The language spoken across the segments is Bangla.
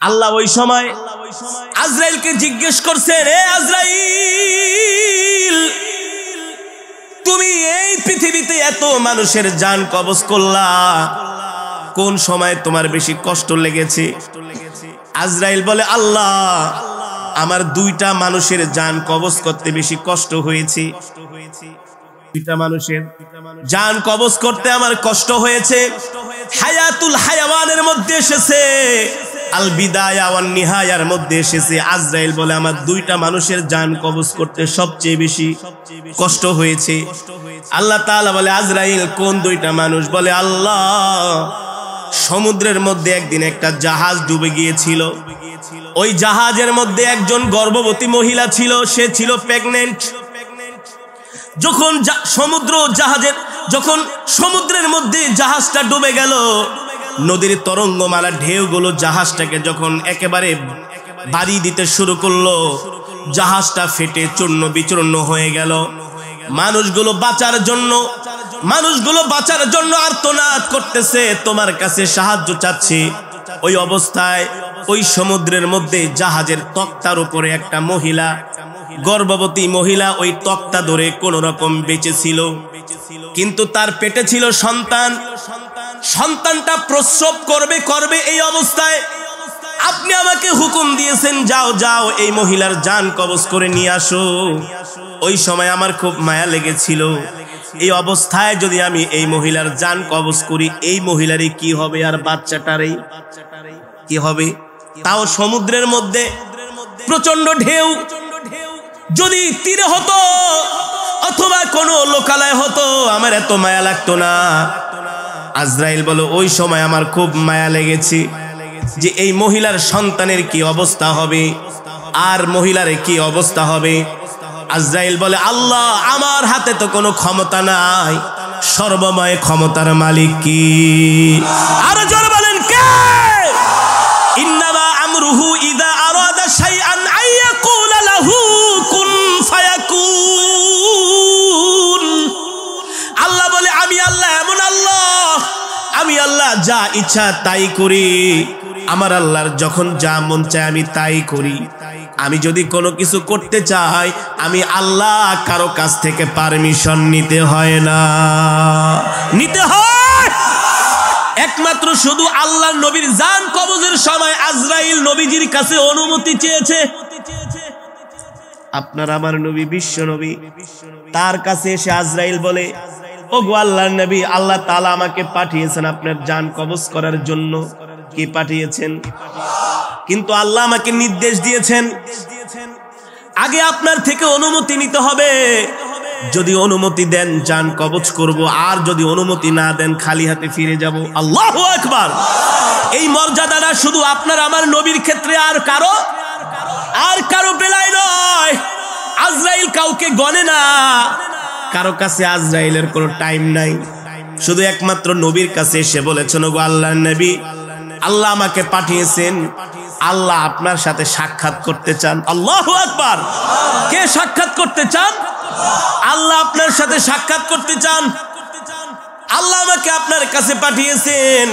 আল্লাহ ওই সময় আজরাইলকে জিজ্ঞেস করছেন, হে আজরাইল, তুমি এই পৃথিবীতে এত মানুষের জান কবজ করলা, কোন সময় তোমার বেশি কষ্ট লেগেছে? আজরাইল বলে, আল্লাহ, আমার দুইটা মানুষের জান কবজ করতে বেশি কষ্ট হয়েছে। দুইটা মানুষের জান কবজ করতে আমার কষ্ট হয়েছে। হায়াতুল হায়াওয়ানের মধ্যে এসেছে, আল বিদায়া ওয়ান নিহায়ার মধ্যে এসেছে। আজরাইল বলে, আমার দুইটা মানুষের জান কবজ করতে সবচেয়ে বেশি কষ্ট হয়েছে। আল্লাহ তাআলা বলে, আজরাইল, কোন দুইটা মানুষ? বলে, আল্লাহ, সমুদ্রের মধ্যে একদিন একটা জাহাজ ডুবে গিয়েছিল। ওই জাহাজের মধ্যে একজন গর্ভবতী মহিলা ছিল, সে ছিল প্রেগন্যান্ট। যখন সমুদ্রের মধ্যে জাহাজটা ডুবে গেল, নদীর তরঙ্গমালা ঢেউগুলো জাহাজটাকে যখন একেবারে বাড়ি দিতে শুরু করলো, জাহাজটা ফেটে চূর্ণ বিচূর্ণ হয়ে গেল। মানুষগুলো বাঁচার জন্য আর্তনাদ করতেছে, তোমার কাছে সাহায্য চাচ্ছে। ওই অবস্থায় ওই সমুদ্রের মধ্যে জাহাজের তক্তার উপরে একটা মহিলা, গর্ভবতী মহিলা, ওই তক্তা ধরে কোন রকম বেঁচে ছিল। কিন্তু তার পেটে ছিল সন্তান। সন্তানটা প্রসব করবে এই অবস্থায় আপনি আমাকে হুকুম দিয়েছেন, যাও যাও, এই মহিলার জান কবজ করে নিয়ে আসো। ওই সময় আমার খুব মায়া লেগেছিল, এই অবস্থায় যদি আমি এই মহিলার জান কবজ করি, এই মহিলারই কি হবে আর বাচ্চাটারই কি হবে? তাও সমুদ্রের মধ্যে প্রচন্ড ঢেউ। যদি তীরে হতো অথবা কোনো লোকালয় হতো, আমার এত মায়া লাগতো না। আজরাইল বলে, ওই সময় আমার খুব মায়া লেগেছে যে এই মহিলার সন্তানের কি অবস্থা হবে আর মহিলার কি অবস্থা হবে। আজরাইল বলে, আল্লাহ, আমার হাতে তো কোনো ক্ষমতা নাই, সর্বময় ক্ষমতার মালিক কি? আরো জোরে বলেন, কে? ইন্নামা আমরুহু ইযা আরাদা শাইআন আইয়াকুলা লাহু কুন ফায়াকুন। আল্লাহ বলে, আমি আল্লাহ এমন আল্লাহ, আমি আল্লাহ যা ইচ্ছা তাই করি। আমার আল্লাহর যখন যা মন চায় আমি তাই করি। আমি যদি কোনো কিছু করতে চাই, আমি আল্লাহ কারো কাছ থেকে পারমিশন নিতে হয় না, নিতে হয় একমাত্র শুধু আল্লাহর নবীর জান কবজের সময় আজরাইল নবীজির কাছে অনুমতি চেয়েছে। আপনার আমার নবী, বিশ্ব নবী, তার কাছে এসে আজরাইল বলে, ওগো আল্লাহর নবী, আল্লাহ তাআলা আমাকে পাঠিয়েছেন আপনার জান কবজ করার জন্য। কি পাঠিয়েছেন? কিন্তু আল্লাহ আমাকে নির্দেশ দিয়েছেন, আগে আপনার থেকে অনুমতি নিতে হবে। যদি অনুমতি দেন জান কবজ করব, আর যদি অনুমতি না দেন খালি হাতে ফিরে যাব। আল্লাহু আকবার। এই মর্যাদাটা শুধু আপনার আমার নবীর ক্ষেত্রে, আর কারো বেলায় নয়। আজরাইল কাউকে গনে না, কারো কাছে আজরাইলের কোনো টাইম নাই। শুধু একমাত্র নবীর কাছে এসে বলেছেন, ওগো আল্লাহর নবী, আল্লাহ আমাকে পাঠিয়েছেন, আল্লাহ আপনার সাথে সাক্ষাৎ করতে চান। আল্লাহু আকবার। কে সাক্ষাৎ করতে চান? আল্লাহ আপনার সাথে সাক্ষাৎ করতে চান। আল্লাহ আমাকে আপনার কাছে পাঠিয়েছেন,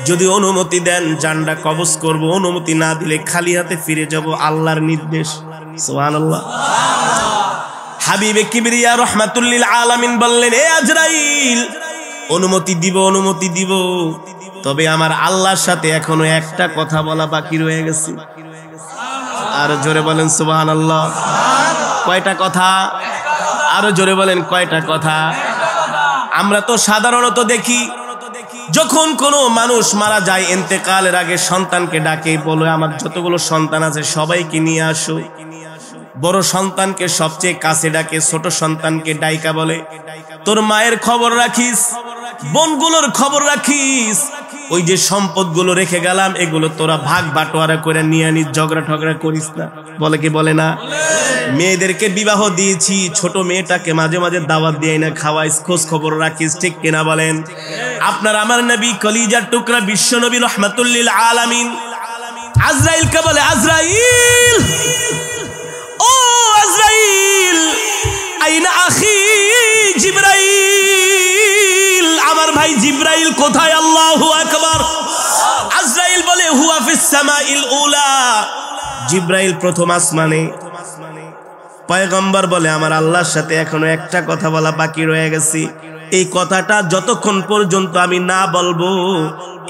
যদি অনুমতি দেন জানটা কবজ করব, অনুমতি না দিলে খালি হাতে ফিরে যাব। আল্লাহর নির্দেশ। সুবহানাল্লাহ। হাবিবে কিবরিয়া রাহমাতুল লিল আলামিন বললেন, হে আজরাইল, অনুমতি দিব, তবে আমার আল্লাহর সাথে এখনো একটা কথা বলা বাকি রয়ে গেছে। আর জোরে বলেন সুবহানাল্লাহ। কয়টা কথা? আরো জোরে বলেন, কয়টা কথা? আমরা তো সাধারণত দেখি, যখন কোনো মানুষ মারা যায়, ইন্তেকালের আগে সন্তানকে ডাকে, বলে আমার যতগুলো সন্তান আছে সবাইকে নিয়ে আসো। বড় সন্তানকে সবচেয়ে কাছে ডাকে, ছোট সন্তানকে ডাইকা বলে, তোর মায়ের খবর রাখিস, বোনগুলোর খবর রাখিস, ওই যে সম্পদগুলো রেখে গেলাম এগুলো তোরা ভাগ বাটোয়ারা করে নিয়ে আনিস, ঝগড়া ঠগড়া করিস না। বলে কি বলে না? মেয়েদেরকে বিবাহ দিয়েছি, ছোট মেয়েটাকে মাঝে মাঝে দাওয়াত দিয়ে না খাওয়াইস, খোঁজ খবর রাখিস, ঠিক কিনা বলেন? আপনার আমার নবী কলিজার টুকরা বিশ্ব নবী রাহমাতুল লিল আলামিন আজরাইলকে বলে, আজরাইল, ও আজরাইল, আইনা আখি জিবরাইল, আমার ভাই জিবরাইল কোথায়? আল্লাহু আকবার। আজরাইল বলে, হুয়া ফিস সামাইল উলা, জিব্রাইল প্রথম আসমানে। পয়গম্বর বলে আমার আল্লাহর সাথে এখনো একটা কথা বলা বাকি রয়ে গেছে, এই কথাটা যতক্ষণ পর্যন্ত আমি না বলবো,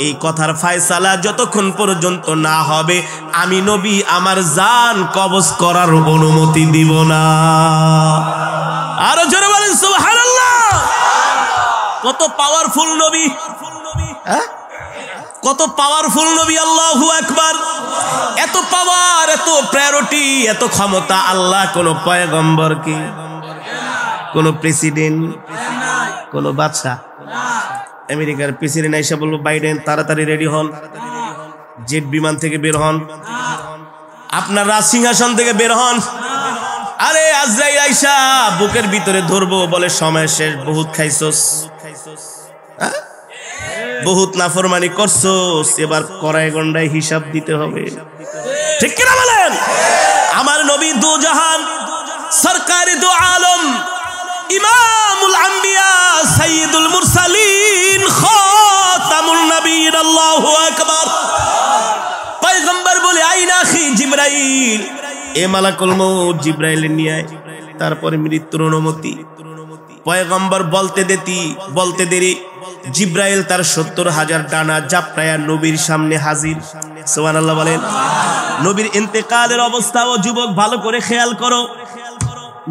এই কথার ফয়সালা যতক্ষণ পর্যন্ত না হবে, আমি নবী আমার জান কবজ করার অনুমতি দিব না। আরো জোরে বলেন সুবহানাল্লাহ। কত পাওয়ারফুল নবী, কত পাওয়ারফুল নবী, আল্লাহু আকবার। এত পাওয়ার, এত প্রায়োরিটি, এত ক্ষমতা আল্লাহ কোন পয়গম্বরকে, কোন প্রেসিডেন্ট, কোন বাদশা, আমেরিকার প্রেসিডেন্ট আইসা বলবো বাইডেন তাড়াতাড়ি রেডি হন, জেট বিমান থেকে বের হন, আপনার রাজ সিংহাসন থেকে বের হন। আরে আজরাইল আইসা বুকের ভিতরে ধরবো, বলে সময় শেষ, বহুত খাইছস, বহুত নাফরমানি করছস, এবার কড়াই গন্ডায় হিসাব দিতে হবে। ঠিক কিনা বলেন? আমার নবী দু জাহান, সরকারি দু আলম, ইমামুল আম্বিয়া, সাইয়্যিদুল মুরসালিন, খাতামুন নবিয়্যিন, আল্লাহু আকবার। পয়গম্বর বলে আইনা আখি জিবরাইল, এ মালাকুল মউত জিবরাইল নিয়ে আয়। তারপরে মৃত্যুর অনুমতি। পয়গম্বর বলতে দেরি জিবরাইল তার 70,000 ডানা জাপটায়া নবীর সামনে হাজির। সুবহানাল্লাহ বলেন। নবীর ইন্তেকালের অবস্থাও যুবক ভালো করে খেয়াল করো।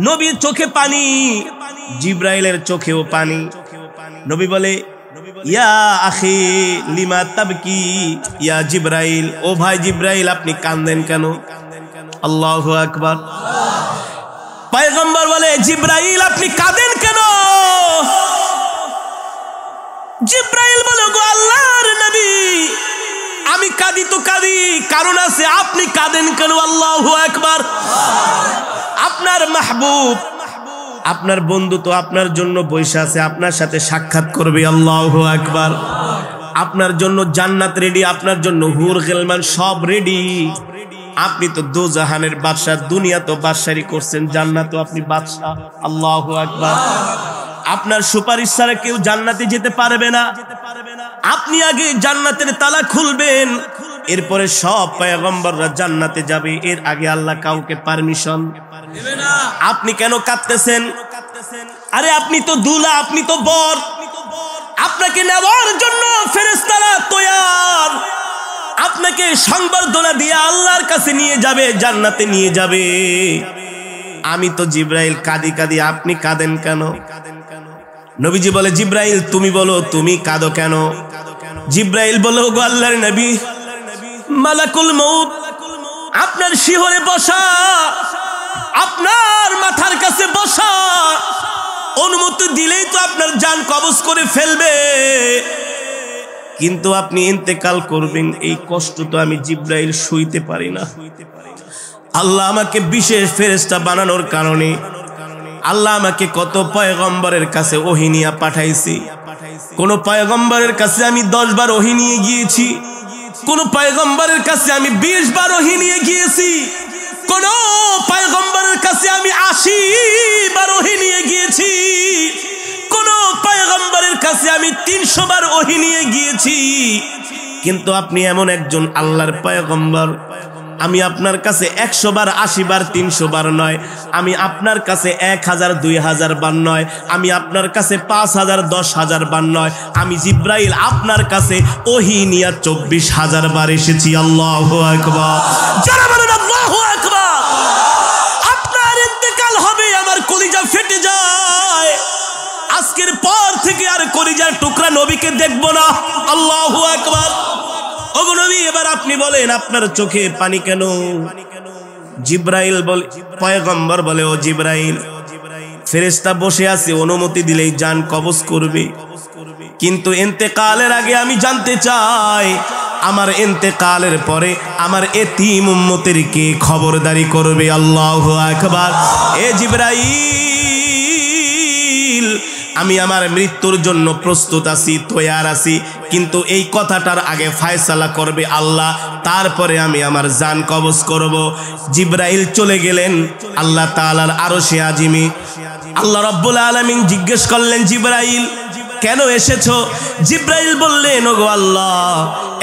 নবীর চোখে পানি, জিবরাইলের চোখেও পানি। নবী বলে ইয়া আখি লিমা তাবকি ইয়া জিবরাইল, ও ভাই জিবরাইল আপনি কাঁদেন কেন? আল্লাহু আকবার। পয়গম্বর বলে জিবরাইল আপনি কাঁদেন কেন? জিবরাইল বলে গো আল্লাহর নবী আমি কাঁদি তো কাঁদি, কারণ আছে, আপনি কাঁদেন কেন? আল্লাহু আকবার। আপনার মাহবুব, আপনার বন্ধু তো আপনার জন্য বসে আছে, আপনার সাথে সাক্ষাৎ করবে। আল্লাহু আকবার। আপনার জন্য জান্নাত রেডি, আপনার জন্য হুর গিলমান সব রেডি। আপনি তো দোজাহানের বাদশা, দুনিয়া তো বাদশাহী করছেন, জান্নাত তো আপনি বাদশা। আল্লাহু আকবার। আপনার সুপারিশ ছাড়া কেউ জান্নাতে যেতে পারবে না। আপনি আগে জান্নাতের তালা খুলবেন, এরপরে সব পয়গম্বররা জান্নাতে যাবে। এর আগে আল্লাহ কাউকে পারমিশন দেবে না। আপনি কেন কাঁদতেছেন? আরে আপনি তো দুলা, আপনি তো বর, আপনাকে নেওয়ার জন্য ফেরেশতারা তৈয়ার। আপনাকে সংবর্ধনা দিয়ে আল্লাহর কাছে নিয়ে যাবে, জান্নাতে নিয়ে যাবে। আমি তো জিবরাইল কাঁদি কাঁদি, আপনি কাঁদেন কেন? নবীজি বলে জিবরাইল তুমি বলো, তুমি কাঁদো কেন? জিবরাইল বলো গো আল্লাহর নবী, মালাকুল মউত আপনার শিহরে বসা, আপনার মাথার কাছে বসা, অনুমতি দিলেই তো আপনার জান কবজ করে ফেলবে, কিন্তু আপনি ইন্তেকাল করবেন, এই কষ্ট তো আমি জিবরাইল সইতে পারি না। আল্লাহ আমাকে বিশেষ ফেরেশতা বানানোর কারণে আল্লাহ আমাকে কত পয়গম্বরের কাছে ওহী নিয়ে পাঠাইছি। কোন পয়গম্বরের কাছে আমি 10 বার ওহী নিয়ে গিয়েছি, কোন পয়গম্বরের কাছে আমি 20 বার ওহী নিয়ে গিয়েছি, কোন পয়গম্বরের কাছে আমি 80 বার ওহী নিয়ে গিয়েছি, কোন পয়গম্বরের কাছে আমি 300 বার ওহী নিয়ে গিয়েছি। কিন্তু আপনি এমন একজন আল্লাহর পয়গম্বর, আমি আপনার কাছে 100 বার 80 বার 300 বার নয়, আমি আপনার কাছে 1000 2000 বার নয়, আমি আপনার কাছে 5000 10,000 বার নয়, আমি জিবরাইল আপনার কাছে ওহী নিয়ে 24,000 বার এসেছি। আল্লাহু আকবার। যারা বলেন আল্লাহু আকবার। আপনার ইন্তেকাল হবে, আমার কলিজা ফেটে যায়। আজকের পর থেকে আর কলিজার টুকরা নবীকে দেখব না। আল্লাহু আকবার। ওগো নবী এবার আপনি বলেন আপনার চোখে পানি কেন? জিবরাইল বলে, পয়গম্বর বলে ও জিবরাইল ফেরেশতা বসে আছে, অনুমতি দিলেই জান কবজ করবে, কিন্তু ইন্তেকালের আগে আমি জানতে চাই আমার ইন্তেকালের পরে আমার এতিম উম্মতের কে খবরদারি করবে। আল্লাহু আকবার। এ জিবরাইল আমি আমার মৃত্যুর জন্য প্রস্তুত আছি, তৈয়ার আছি, কিন্তু এই কথাটার আগে ফয়সালা করবে আল্লাহ, তারপরে আমি আমার জান কবজ করব। জিবরাইল চলে গেলেন আল্লাহ তাআলার আরশে আজিমে। আল্লাহ রাব্বুল আলামিন জিজ্ঞেস করলেন জিবরাইল কেন এসেছো? জিব্রাইল বললেন, ওগো আল্লাহ,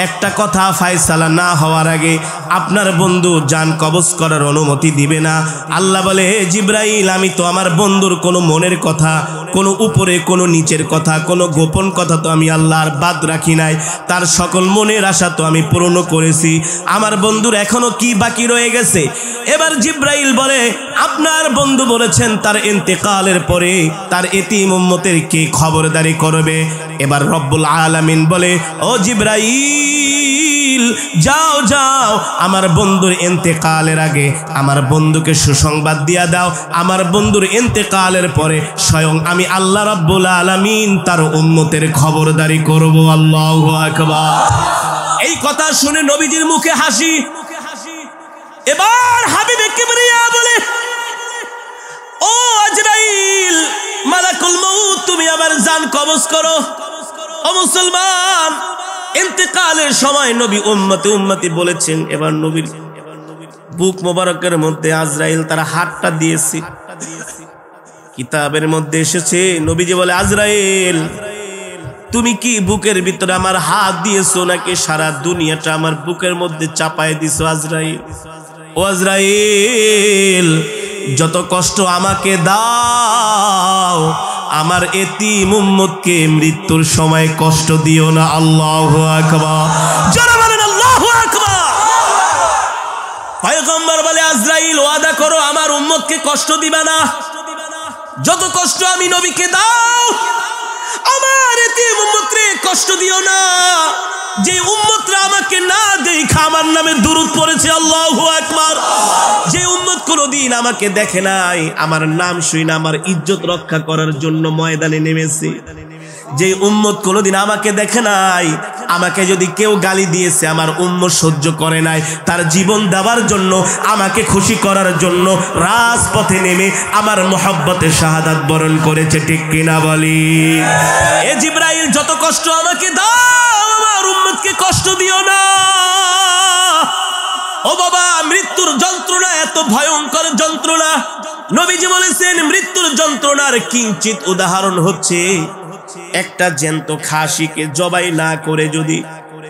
একটা কথা ফায়সালা না হওয়ার আগে আপনার বন্ধু জান কবজ করার অনুমতি দিবে না। আল্লাহ বলে, হে জিব্রাইল, আমি তো আমার বন্ধুর কোনো মনের কথা, কোনো উপরে কোনো নিচের কথা, কোনো গোপন কথা তো আমি আল্লাহর বাদ রাখি নাই। তার সকল মনের আশা তো আমি পূরণ করেছি। আমার বন্ধুর এখনো কি বাকি রয়ে গেছে? এবার জিব্রাইল বলে, আপনার বন্ধু বলেছেন তার ইন্তেকালের পরে তার এতিম উম্মতের কে খবরদারি করবে। এবার রব্বুল আলামিন বলে, ও জিব্রাইল, যাও যাও, আমার বন্ধুর ইন্তেকালের আগে আমার বন্ধুকে সুসংবাদ দিয়া দাও। আমার বন্ধুর ইন্তেকালের পরে স্বয়ং আমি আল্লাহ রব্বুল আলামিন তার উম্মতের খবরদারি করব। আল্লাহু আকবার। এই কথা শুনে নবীজির মুখে হাসি। এবার হাবিবে কিবরিয়া বলে, ও আজরাইল, মালাকুল মউত, তুমি আবার জান কবজ করো। ও মুসলমান, ইন্তেকালের সময় নবী উম্মতি বলেছেন। এবার নবীর বুক মোবারকের মধ্যে আজরাইল তার হাতটা দিয়েছে। কিতাবের মধ্যে এসেছে, নবীজি বলে, আজরাইল, তুমি কি বুকের ভিতরে আমার হাত দিয়েছো নাকি সারা দুনিয়াটা আমার বুকের মধ্যে চাপায় দিছো? আজরাইল, ও আজরাইল, যত কষ্ট আমাকে দাও, আমার এতিম উম্মতকে মৃত্যুর সময় কষ্ট দিও না। আল্লাহু আকবার। যারা বলেন আল্লাহু আকবার। পয়গম্বর বলে, আজরাইল, ওয়াদা করো আমার উম্মতকে কষ্ট দিবা না। যত কষ্ট আমি নবীকে দাও, আমার এতিম উম্মতরে কষ্ট দিও না। যে উম্মতরা আমাকে না দেখা আমার নামে দুরূদ পড়েছে, আল্লাহু আকবার, যে উম্মত কোনদিন আমাকে দেখে নাই, আমার নাম শুনে আমার ইজ্জত রক্ষা করার জন্য ময়দানে নেমেছে, যে উম্মত কোনদিন আমাকে দেখে নাই, আমাকে যদি কেউ গালি দিয়েছে আমার উম্মত সহ্য করে নাই, তার জীবন দেওয়ার জন্য, আমাকে খুশি করার জন্য রাজপথে নেমে আমার মহব্বতে শাহাদাত বরণ করেছে। ঠিক কিনা বলি? এ জিব্রাইল, যত কষ্ট আমাকে দাও, আমার উম্মতকে কষ্ট দিও না। ও বাবা, মৃত্যুর যন্ত্রণা এত ভয়ঙ্কর যন্ত্রণা। নবীজি বলেছেন, মৃত্যুর যন্ত্রণার কিঞ্চিত উদাহরণ হচ্ছে একটা জ্যান্ত খাসিকে জবাই না করে যদি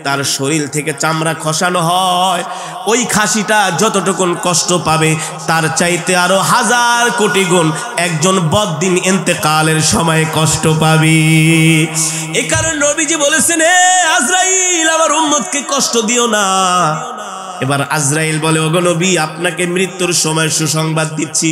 তার শরীর থেকে চামড়া খসানো হয়, ওই খাসিটা যতটুকুন কষ্ট পাবে তার চাইতে আরো 1000 কোটি গুণ একজন বদ্দিন ইন্তেকালের সময় কষ্ট পাবে। এই কারণে নবীজি বলেছেন, হে আজরাইল, আমার উম্মতকে কষ্ট দিও না। এবার আজরাইল বলে, ওগো নবী, আপনাকে মৃত্যুর সময় সুসংবাদ দিচ্ছি।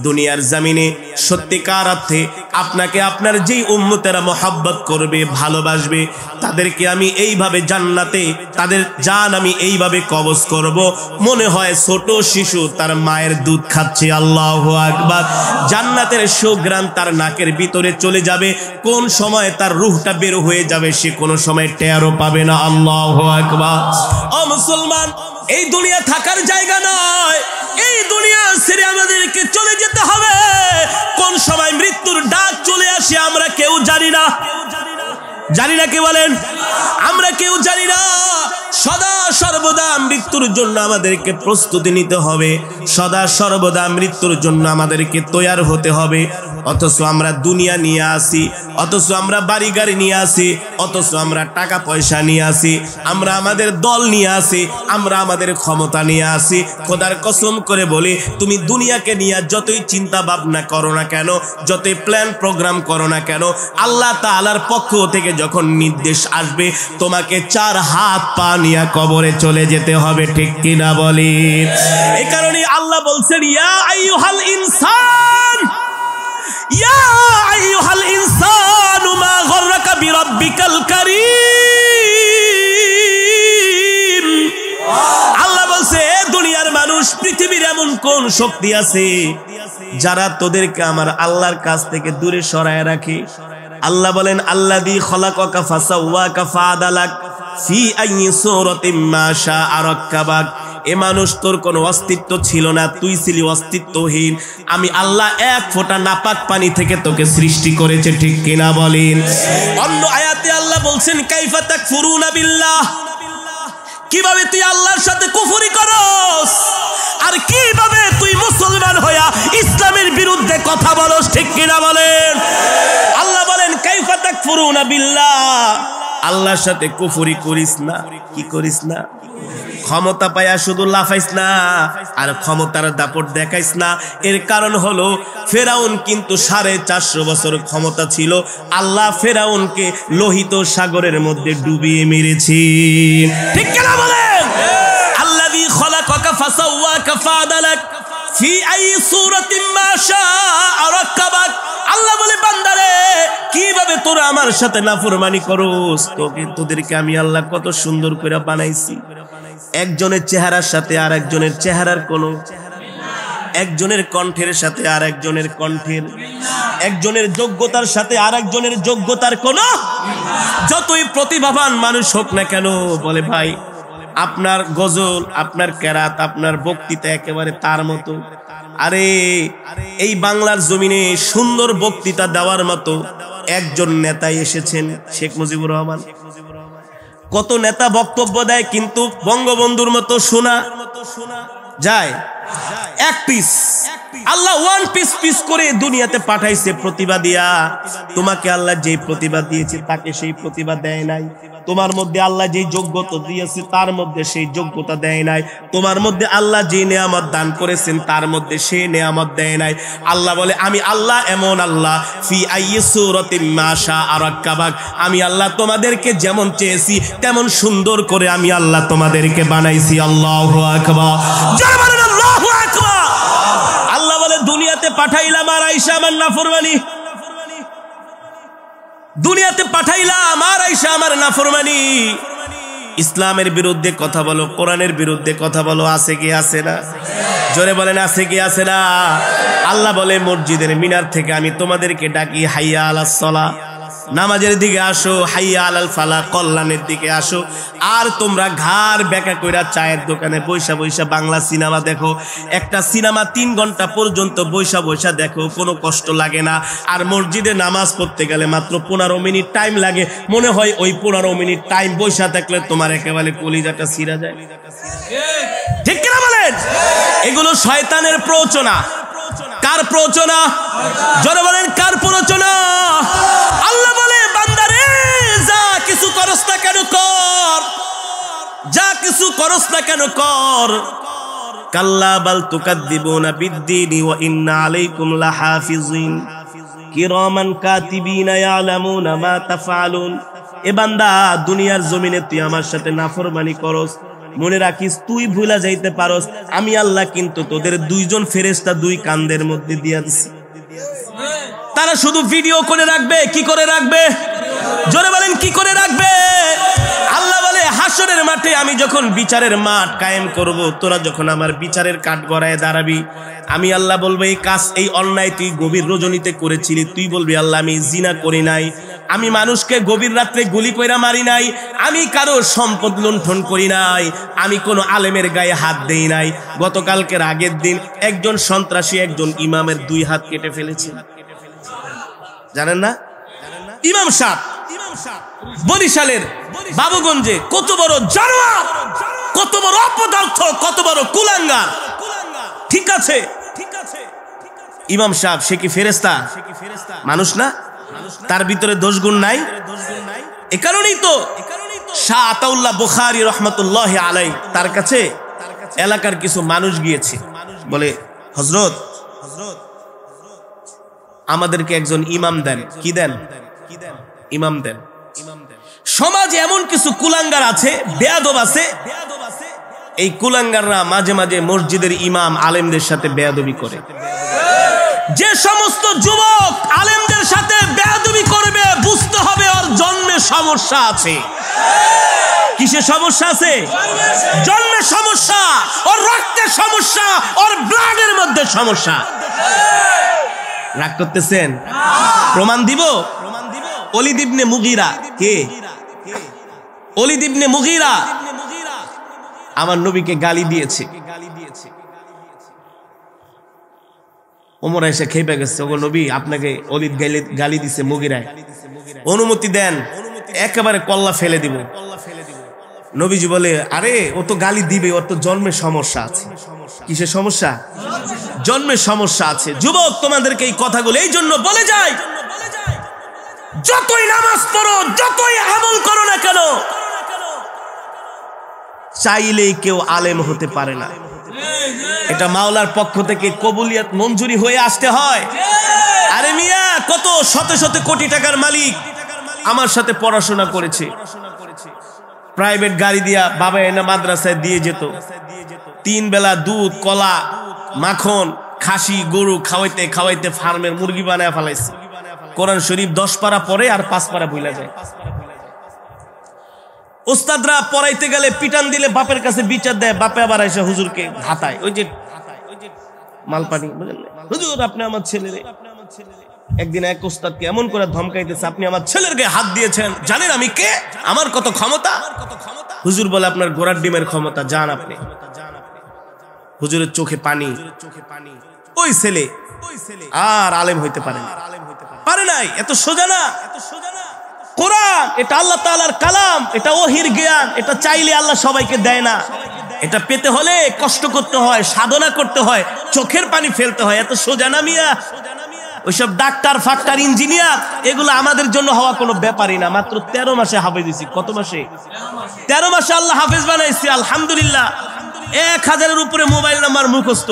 দুনিয়ার জমিনে সত্যিকার অর্থে আপনাকে আপনার যেই উম্মতেরা মহব্বত করবে, ভালোবাসবে, তাদেরকে আমি এইভাবে জান্নাতে তাদের জান আমি এইভাবে কবজ করব, মনে হয় ছোট শিশু তার মায়ের দুধ খাচ্ছে। আল্লাহু আকবার। জান্নাতের সুঘ্রাণ তার নাকের ভিতরে চলে যাবে, কোন সময় তার রূহটা বের হয়ে যাবে সে কোনো সময় টেরও পাবে না। আল্লাহু আকবার। ও মুসলমান, এই দুনিয়া থাকার জায়গা নয়, এই দুনিয়া ছেড়ে আমাদেরকে চলে যেতে হবে। কোন সময় মৃত্যুর ডাক চলে আসে আমরা কেউ জানি না। জানি না, কে বলেন? আমরা কেউ জানি না। সদা সর্বদা মৃত্যুর জন্য আমাদেরকে প্রস্তুতি নিতে হবে, সদা সর্বদা মৃত্যুর জন্য আমাদেরকে তৈয়ার হতে হবে। অথচ আমরা দুনিয়া নিয়ে আসি, অথচ আমরা বাড়ি গাড়ি নিয়ে আসি, অথচ আমরা টাকা পয়সা নিয়ে আসি, আমরা আমাদের দল নিয়ে আসি, আমরা আমাদের ক্ষমতা নিয়ে আসি। খোদার কসম করে বলি, তুমি দুনিয়াকে নিয়ে যতই চিন্তা ভাবনা করো না কেন, যতই প্ল্যান প্রোগ্রাম করো না কেন, আল্লাহ তাআলার পক্ষ থেকে যখন নির্দেশ আসবে, তোমাকে 4 হাত পা নিয়ে কবরে চলে যেতে হবে। ঠিক কিনা বলি? এই কারণে আল্লাহ বলছেন, ইয়া আইয়ুহাল ইনসান, ইয়া আইয়ুহাল ইনসানু মা গররাকা বিরাব্বিকাল কারীম। আল্লাহ বলছে, দুনিয়ার মানুষ, পৃথিবীর এমন কোন শক্তি আছে যারা তোদেরকে আমার আল্লাহর কাছ থেকে দূরে সরায় রাখে? আল্লাহ বলেন, আল্লাযী খলাকাকা ফাসাওয়াকা ফাআদালাক ফি আইয়ি সূরাতিন মা শাআ রাক্কাবাক। এ মানুষ, তোর কোনো অস্তিত্ব ছিল না, তুই ছিলি অস্তিত্বহীন। আমি আল্লাহ এক ফোঁটা নাপাক পানি থেকে তোকে সৃষ্টি করেছে। ঠিক কিনা বলেন? অন্য আয়াতে আল্লাহ বলছেন, কাইফা তাকফুরুনা বিল্লাহ, কিভাবে তুই আল্লাহর সাথে কুফরি করস, আর কিভাবে তুই মুসলমান হইয়া ইসলামের বিরুদ্ধে কথা বলস। ঠিক কিনা বলেন? আল্লাহ বলেন, কাইফা তাকফুরুনা ইয়াকফুরুনা বিল্লাহ, আল্লাহর সাথে কুফরি করিস না। কি করিস না? ক্ষমতা পায়া শুধু লাফাইস না আর ক্ষমতার দাপট দেখাইস না। এর কারণ হলো ফেরাউন কিন্তু 450 বছর ক্ষমতা ছিল, আল্লাহ ফেরাউনকে লোহিত সাগরের মধ্যে ডুবিয়ে মেরেছেন। ঠিক কিনা বলেন? আল্লাযী খলাকাকা ফাসাওয়াকা ফাআদালাক ফি আই সূরাতিন মা শাআ রাক্কাবাক। আল্লাহ বলে বান্দারে কিভাবে তোরা আমার সাথে নাফরমানি করস, তোদেরকে আমি আল্লাহ কত সুন্দর করে বানাইছি। একজনের চেহারার সাথে আর একজনের চেহারার কোনো, একজনের কণ্ঠের সাথে আর একজনের কণ্ঠের, একজনের যোগ্যতার সাথে আর একজনের যোগ্যতার কোনো। যতই প্রতিভাবান মানুষ হোক না কেন, বলে ভাই আপনার গজল, আপনার কেরাত, আপনার বক্তৃতা একেবারে তার মতো। আরে এই বাংলার জমিনে সুন্দর বক্তৃতা দেওয়ার মতো একজন নেতাই এসেছেন, শেখ মুজিবুর রহমান। কত নেতা বক্তব্য দেয়, কিন্তু বঙ্গবন্ধুর মতো শোনা যায় এক পিস। আল্লাহ ওয়ান পিস পিস করে দুনিয়াতে পাঠাইছে প্রতিভা দিয়া। তোমাকে আল্লাহ যেই প্রতিভা দিয়েছে তাকে সেই প্রতিভা দেয় নাই। তোমার মধ্যে আল্লাহ যেই যোগ্যতা দিয়েছে তার মধ্যে সেই যোগ্যতা দেয় নাই। তোমার মধ্যে আল্লাহ যে নেয়ামত দান করেছেন তার মধ্যে সেই নেয়ামত দেয় নাই। আল্লাহ বলে আমি আল্লাহ এমন আল্লাহ, ফি আইয়ি সূরাতিন মা শাআ রাক্কাবাক, আমি আল্লাহ তোমাদেরকে যেমন চেয়েছি তেমন সুন্দর করে আমি আল্লাহ তোমাদেরকে বানাইছি। আল্লাহু আকবার, জোরে বলেন আল্লাহু আকবার। আল্লাহ বলে দুনিয়াতে পাঠাইলাম আর আয়েশা আমার নাফরমানি, দুনিয়াতে পাঠাইলাম আর আয়েশা আমার নাফরমানি। ইসলামের বিরুদ্ধে কথা বলো, কোরআনের বিরুদ্ধে কথা বলো, আছে কি আছে না? জোরে বলেন আছে কি আছে না? আল্লাহ বলে মসজিদের মিনার থেকে আমি তোমাদেরকে ডাকি, হাইয়া আলাস সালাহ, নামাজের দিকে আসো, হাইয়া আলাল ফালাহ, কল্যাণের দিকে আসো। আর তোমরা ঘাড় বেঁকা কইরা চায়ের দোকানে বৈশা বৈশা বাংলা সিনেমা দেখো। একটা সিনেমা 3 ঘন্টা পর্যন্ত বৈশা বৈশা দেখো, কোনো কষ্ট লাগে না। আর মসজিদে নামাজ পড়তে গেলে মাত্র 15 মিনিট টাইম লাগে। মনে হয় ওই 15 মিনিট টাইম বৈশা থাকলে তোমার একেবারে কলিজাটা ছিঁড়া যায়। ঠিক কিনা বলেন? এগুলো শয়তানের প্ররোচনা। কার প্ররোচনা? জোরে বলেন কার প্ররোচনা? আল্লাহ বলে বান্দারে যা কিছু করস না কেন কর, যা কিছু করস না কেন কর। কাল্লা বাল তুকাদ্দিবুনা বিদ্দীনি ওয়া ইন্না আলাইকুম লাহাফিজিন কিরামান কাতিবিনা ইয়ালামুনা মা তাফআলুন। এ বান্দা দুনিয়ার জমিনে তুই আমার সাথে নাফরমানি করস, মনে রাখিস তুই ভুলা যাইতে পারস, আমি আল্লাহ কিন্তু তোদের 2 জন ফেরেশতা 2 কাঁধের মধ্যে দিয়া দিছি। তারা শুধু ভিডিও করে রাখবে। কি করে রাখবে? জোরে বলেন কি করে রাখবে? আল্লাহ বলে হাসরের মাঠে আমি যখন বিচারের মাঠ কায়েম করব, তোরা যখন আমার বিচারের কাঠ গড়ায় দাঁড়াবি, আমি আল্লাহ বলবো এই কাজ, এই অন্যায় তুই গভীর রজনীতে করেছিলি। তুই বলবি আল্লাহ আমি জিনা করি নাই, আমি মানুষকে গভীর রাত্রে গুলি কইরা মারি নাই, আমি কারো সম্পদ লুণ্ঠন করি নাই, আমি কোনো আলেমের গায়ে হাত দেই নাই। গতকালকের আগের দিন একজন সন্ত্রাসী একজন ইমামের 2 হাত কেটে ফেলেছে, জানেন না? ইমাম সাহেব বরিশালের বাবুগঞ্জে কত বড় জানোয়ার, কত বড় অপদার্থ, কত বড় কুলাঙ্গার। ঠিক আছে, ইমাম সাহেব সে কি ফেরেশতা? মানুষ না? তার ভিতরে দোষ গুণ নাই? এ কারণেই তো শাহ আতাউল্লাহ বুখারী রহমাতুল্লাহি আলাইহি তার কাছে এলাকার কিছু মানুষ গিয়েছে, বলে হযরত আমাদেরকে একজন ইমাম দেন। কি দেন? ইমাম দেন। সমাজে এমন কিছু কুলাঙ্গার আছে, বেয়াদব আছে, এই কুলাঙ্গাররা মাঝে মাঝে মসজিদের ইমাম আলেমদের সাথে বেয়াদবি করে। যে সমস্ত যুবক আলেমদের সাথে বেয়াদবি করবে বুঝতে হবে ওর জন্মে সমস্যা আছে। কিসে সমস্যা আছে? জন্মে সমস্যা, ওর রক্তের সমস্যা, ওর ব্লাডের মধ্যে সমস্যা। রাগ করতেছেন? প্রমাণ দিব। ওলীদ ইবনে মুগীরা কে? ওলীদ ইবনে মুগীরা আমার নবীকে গালি দিয়েছে। ওমর এসে খেপে গেছে, ওগো নবী আপনাকে ওলীদ গালি দিছে মুগীরায়, অনুমতি দেন, একেবারে কল্লা ফেলে দিব। নবীজি বলে আরে ও তো গালি দিবে, ওর তো জন্মের সমস্যা আছে। কিসের সমস্যা? জন্মের সমস্যা আছে। যুবক তোমাদেরকে এই কথাগুলো এই জন্য বলে যায়, যতই নামাজ পড়ো, যতই আমল করো না কেন, চাইলেই কেউ আলেম হতে পারে না। এটা মাওলার পক্ষ থেকে কবুলিয়ত মঞ্জুরি হয়ে আসতে হয়। আরে মিয়া, কত শত শত কোটি টাকার মালিক আমার সাথে পড়াশোনা করেছে, প্রাইভেট গাড়ি দিয়া বাবা এনে মাদ্রাসায় দিয়ে যেত, 3 বেলা দুধ, কলা, মাখন, খাসি, গরু খাওয়াইতে খাওয়াইতে ফার্মের মুরগি বানায় ফেলাইছে। কোরআন শরীফ 10 পারা পড়ে আর 5 পারা ভুলে যায়। উস্তাদরা পড়াইতে গেলে পিটান দিলে বাপের কাছে বিচার দেয়, বাপে আবার এসে হুজুরকে হাতায়, ওই যে মালপানি, বুঝলেন? হুজুর আপনি আমার ছেলেরে, একদিন এক উস্তাদকে এমন করে ধমকাইতেছে, আপনি আমার ছেলের গায়ে হাত দিয়েছেন, জানেন আমি কে, আমার কত ক্ষমতা? হুজুর বলে আপনার ঘোড়ার ডিমের ক্ষমতা, যান আপনি। হুজুরের চোখে পানি। ওই ছেলে আর আলেম হইতে পারে নাই। এত সোজা না। কোরআন এটা আল্লাহ তাআলার কালাম, এটা ওহির জ্ঞান, এটা চাইলে আল্লাহ সবাইকে দেয় না। এটা পেতে হলে কষ্ট করতে হয়, সাধনা করতে হয়, চোখের পানি ফেলতে হয়। এত সোজা না মিয়া। ওইসব ডাক্তার, ফাক্তার, ইঞ্জিনিয়ার এগুলো আমাদের জন্য হওয়া কোনো ব্যাপারই না। মাত্র 13 মাসে হাফেজ হইছি। কত মাসে? 13 মাসে আল্লাহ হাফেজ বানাইছে, আলহামদুলিল্লাহ। 1000-এর উপরে মোবাইল নাম্বার মুখস্থ,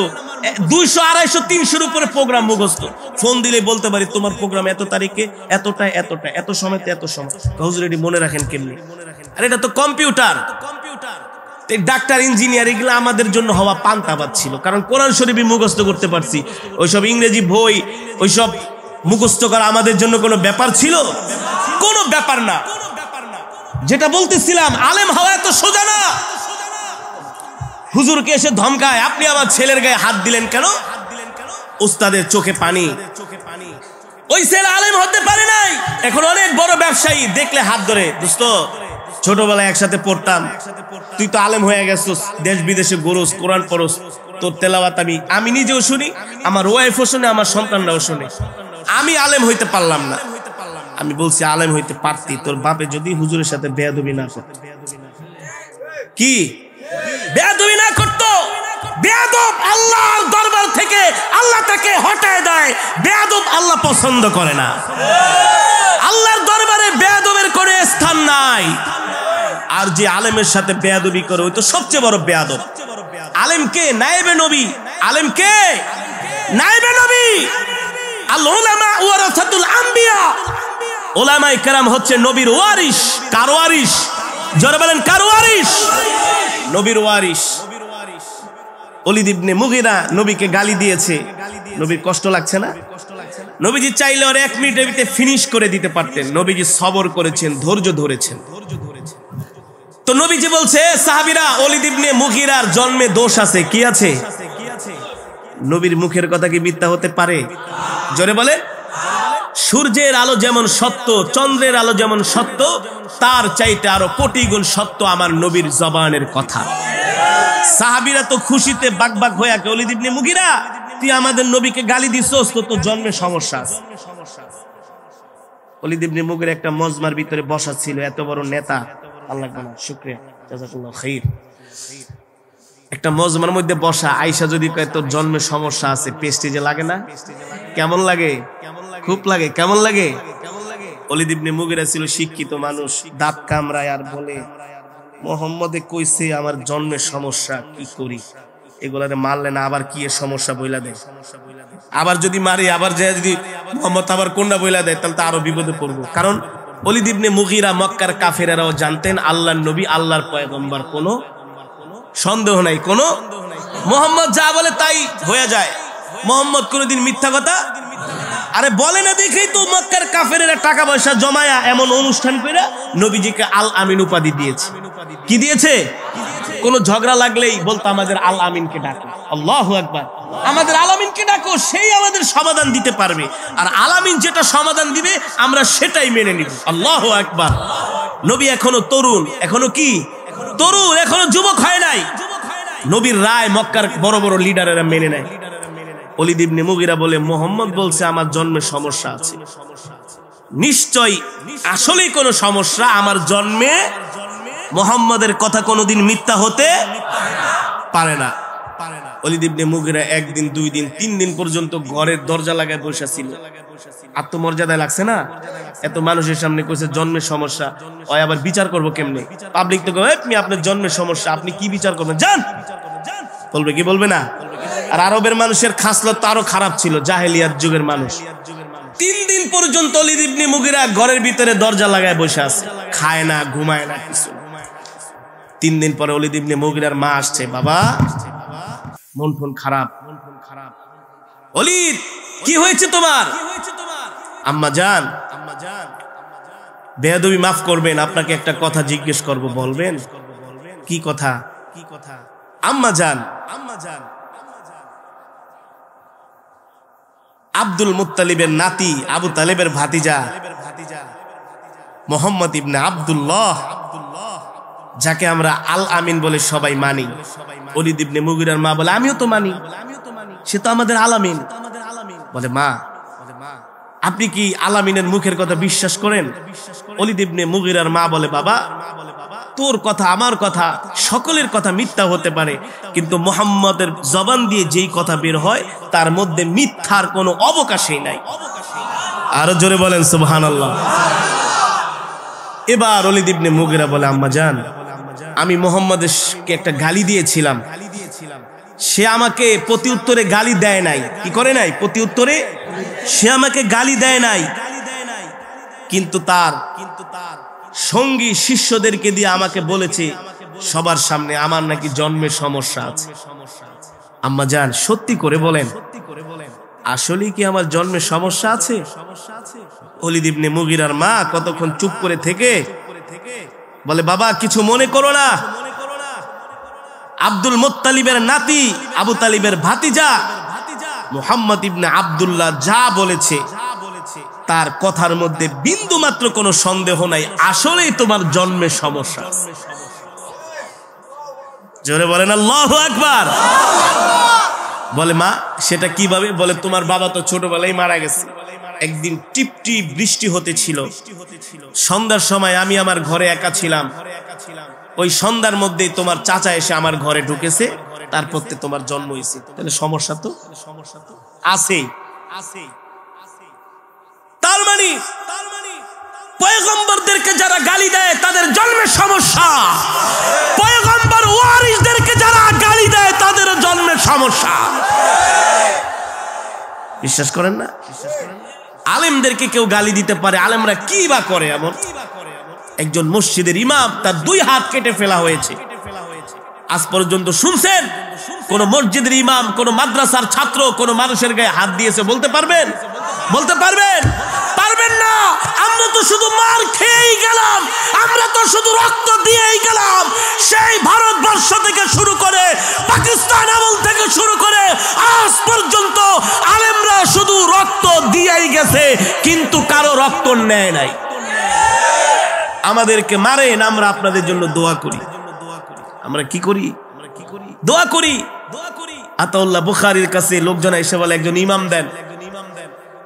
200, 250, 300-এর উপরে প্রোগ্রাম মুখস্থ। ফোন দিলে বলতে পারি তোমার প্রোগ্রাম এত তারিখে, এতটা, এত সময়তে এত সময়। হুজুর এটি মনে রাখেন কেমনি? আর এটা তো কম্পিউটার। ডাক্তার, ইঞ্জিনিয়ার এগুলো আমাদের জন্য হওয়া পান্তাবাদ ছিল, কারণ কোরআন শরীফই মুখস্থ করতে পারছি। ওইসব ইংরেজি বই, ওইসব মুখস্থ করা আমাদের জন্য কোনো ব্যাপার ছিল? কোনো ব্যাপার না। যেটা বলতেছিলাম, আলেম হওয়া এত সোজা না। হুজুরকে এসে ধমকায়, আপনি আমার ছেলের গায়ে হাত দিলেন কেন? উস্তাদের চোখে পানি। ওই ছেলে আলেম হতে পারে নাই, এখন অনেক বড় ব্যবসায়ী, দেখলে হাত ধরে, দোস্ত ছোটবেলায় একসাথে পড়তাম, তুই তো আলেম হয়ে গেছিস, দেশ বিদেশে ঘুরোস, কোরআন পড়োস, তোর তেলাওয়াত আমি নিজেও শুনি, আমার ওয়াইফও শুনে, আমার সন্তানরাও শুনে। আমি আলেম হইতে পারলাম না। আমি বলছি আলেম হইতে পারতি, তোর বাপে যদি হুজুরের সাথে বেয়াদবি না করত। কি বেয়াদবি না করতো? বেয়াদব আল্লাহর দরবার থেকে আল্লাহ তাকে হটায় দেয়। বেয়াদব আল্লাহ পছন্দ করে না। আল্লাহর দরবারে বেয়াদবের কোনো স্থান নাই। আর যে আলেমের সাথে বেয়াদবি করে, ওই তো সবচেয়ে বড় বেয়াদব। আলেমকে নায়েবে নবী, আলেমকে নায়েবে নবী। আল উলামা ওয়ারাসাতুল আম্বিয়া। উলামায়ে কেরাম হচ্ছে নবীর ওয়ারিস। কার ওয়ারিস? জোরে বলেন, কার ওয়ারিস? নবীর ওয়ারিস। ওলীদ ইবনে মুগীরা নবীকে গালি দিয়েছে, নবীর কষ্ট লাগছে না? নবীজি চাইলে ওর 1 মিনিটের ভিতরে ফিনিশ করে দিতে পারতেন। নবীজি সবর করেছেন, ধৈর্য ধরেছেন। তো নবীজি বলছে, সাহাবীরা, ওলীদ ইবনে মুগীরার জন্মে দোষ আছে। কি আছে? নবীর মুখের কথা কি মিথ্যা হতে পারে? জোরে বলে। সূর্যের আলো যেমন সত্য, চন্দ্রের আলো যেমন সত্য, তার চাইতে আরো কোটি গুণ সত্য আমার নবীর জবানের কথা। সাহাবীরা তো খুশিতে বাকবাক হয়ে আছে, ওলীদ ইবনে মুগীরা তুই আমাদের নবীকে গালি দিছস, তো তোর জন্মে সমস্যা আছে। ওলীদ ইবনে মুগীরা একটা মজমার ভিতরে বসা ছিল, এত বড় নেতা, আল্লাহ তাআলা শুকরিয়া, জাযাকাল্লাহু খাইর। একটা মজমার মধ্যে বসা, আয়েশা যদি কয় তোর জন্মে সমস্যা আছে, প্রেস্টিজে লাগে না? কেমন লাগে? খুব লাগে। কেমন লাগে? ওলীদ ইবনে মুগীরা ছিল শিক্ষিত মানুষ, দাঁত কামড়ায় আর বলে, মুহাম্মদে কইছে আমার জন্মের সমস্যা, কি করি? এগুলারে মারলে না আবার কি এর সমস্যা বইলা দেয়, আবার যদি মারি, আবার যে যদি মুহাম্মদ আবার কোনটা বইলা দেয়, তাহলে তো আরো বিপদে পড়বো। কারণ ওলীদ ইবনে মুগীরা মক্কার কাফেরেরাও জানতেন আল্লাহর নবী, আল্লাহর পয়গম্বর, কোনো সন্দেহ নাই, কোনো মুহাম্মদ যা বলে তাই হয়ে যায়। মুহাম্মদ কোনোদিন মিথ্যা কথা আরে বলে না, দেখেই তো মক্কার কাফেরেরা টাকা পয়সা জমায়া এমন অনুষ্ঠান করে নবীজিকে আল আমিন উপাধি দিয়েছে। কি দিয়েছে? কোন ঝগড়া লাগলেই বলতো আমাদের আল আমিনকে ডাকো। আল্লাহু আকবার। আমাদের আল আমিনকে ডাকো, সেই আমাদের সমাধান দিতে পারবে। আর আল আমিন যেটা সমাধান দিবে আমরা সেটাই মেনে নিব। আল্লাহু আকবার। নবী এখনো তরুণ, এখনো কি তরুণ, এখনো যুবক হয় নাই। নবীর রায় মক্কার বড় বড় লিডারেরা মেনে নেয়। ওলীদ ইবনে মুগীরা বলে, মুহাম্মদ বলছে আমার জন্মে সমস্যা আছে। নিশ্চয় আসলেই কোনো সমস্যা, আমার জন্মে মুহাম্মদের কথা কোনোদিন মিথ্যা হতে পারে না। ওলীদ ইবনে মুগীরা 1 দিন 2 দিন 3 দিন পর্যন্ত ঘরের দরজা লাগায় বসে ছিল। আত্মমর্যাদায় লাগছে না? এত মানুষের সামনে কইছে জন্মের সমস্যা, ওই আবার বিচার করবো কেমনে? পাবলিক তো কয় আপনি আপনার জন্মের সমস্যা, আপনি কি বিচার করবেন? যান, বলবে কি বলবে না? আর আরবের মানুষের খাসলত তো আরো খারাপ ছিল, জাহেলিয়াত যুগের মানুষ। 3 দিন পর্যন্ত ওলীদ ইবনে মুগীরা ঘরের ভিতরে দরজা লাগায় বসে আছে, খায় না, ঘুমায় না, কিছু। 3 দিন পরে ওলীদ ইবনে মুগীরার মা আসছে, বাবা মন ফোন খারাপ। ওলীদ, কি হয়েছে তোমার? আম্মা জান, বেয়াদবি মাফ করবেন, আপনাকে একটা কথা জিজ্ঞেস করব, বলবেন? কি কথা? আম্মা জান, আব্দুল মুত্তালিবের নাতি, আবু তালেবের ভাতিজা মুহাম্মদ ইবনে আব্দুল্লাহ, যাকে আমরা আল আমিন বলে সবাই মানি, ওলীদ ইবনে মুগীরার মা বলে আমিও তো মানি, সে তো আমাদের আল আমিন। বলে মা, আপনি কি আল আমিনের মুখের কথা বিশ্বাস করেন? ওলীদ ইবনে মুগীরার মা বলে বাবা, তোর কথা আমার কথা সকলের কথা মিথ্যা হতে পারে, কিন্তু মুহাম্মদের জবান দিয়ে যেই কথা বের হয় তার মধ্যে মিথ্যার কোনো অবকাশই নাই। আরো জোরে বলেন সুবহানাল্লাহ। এবার ওলীদ ইবনে মুগীরা বলে আম্মা জান, আমি মুহাম্মদকে একটা গালি দিয়েছিলাম, সে আমাকে প্রতি উত্তরে গালি দেয় নাই। কি করে নাই? প্রতি উত্তরে সে আমাকে গালি দেয় নাই, কিন্তু তার সঙ্গী শিষ্যদেরকে দিয়ে আমাকে বলেছে সবার সামনে আমার নাকি জন্মের সমস্যা আছে। আম্মা জান, সত্যি করে বলেন, আসলে কি আমার জন্মের সমস্যা আছে? ওলীদ ইবনে মুগীরার মা কতক্ষণ চুপ করে থেকে বলে বাবা, কিছু মনে করো না, আব্দুল মুত্তালিবের নাতি, আবু তালিবের ভাতিজা মুহাম্মদ ইবনে আব্দুল্লাহ যা বলেছে তার কথার মধ্যে বিন্দু মাত্র কোনো সন্দেহ নাই, আসলেই তোমার জন্মের সমস্যা। জোরে বলেন আল্লাহু আকবার। বলে মা, সেটা কিভাবে? বলে তোমার বাবা তো ছোটবেলায় মারা গেছে। একদিন টিপটিপ বৃষ্টি হতেছিল, সন্ধ্যার সময় আমি আমার ঘরে একা ছিলাম, ওই সন্ধ্যার মধ্যেই তোমার চাচা এসে আমার ঘরে ঢুকেছে, তারপর তোমার জন্ম হয়েছে। তাহলে সমস্যা তো আছে। তার মানে পয়গম্বরদেরকে যারা গালি দেয় তাদের জন্মের সমস্যা, পয়গম্বর ওয়ারিসদেরকে যারা গালি দেয় তাদের জন্মের সমস্যা। বিশ্বাস করেন না? আলেমদেরকে কেউ গালি দিতে পারে, আলেমরা কি বা করে এমন? একজন মসজিদের ইমাম, তার 2 হাত কেটে ফেলা হয়েছে। আজ পর্যন্ত শুনছেন কোন মসজিদের ইমাম কোন মাদ্রাসার ছাত্র কোন মানুষের গায়ে হাত দিয়েছে? বলতে পারবেন? বলতে পারবেন? পারবেন না। আমরা তো শুধু মার খেয়েই গেলাম, আমরা তো শুধু রক্ত দিয়েই গেলাম। সেই ভারতবর্ষ থেকে শুরু করে পাকিস্তান আমল থেকে শুরু করে আজ পর্যন্ত আলেমরা শুধু রক্ত দিয়েই গেছে, কিন্তু কারো রক্ত নেয় নাই। আমাদেরকে মারেন, আমরা আপনাদের জন্য দোয়া করি। আমরা কি করি? দোয়া করি। আতাউল্লাহ বুখারীর কাছে লোকজন এসে বলে একজন ইমাম দেন।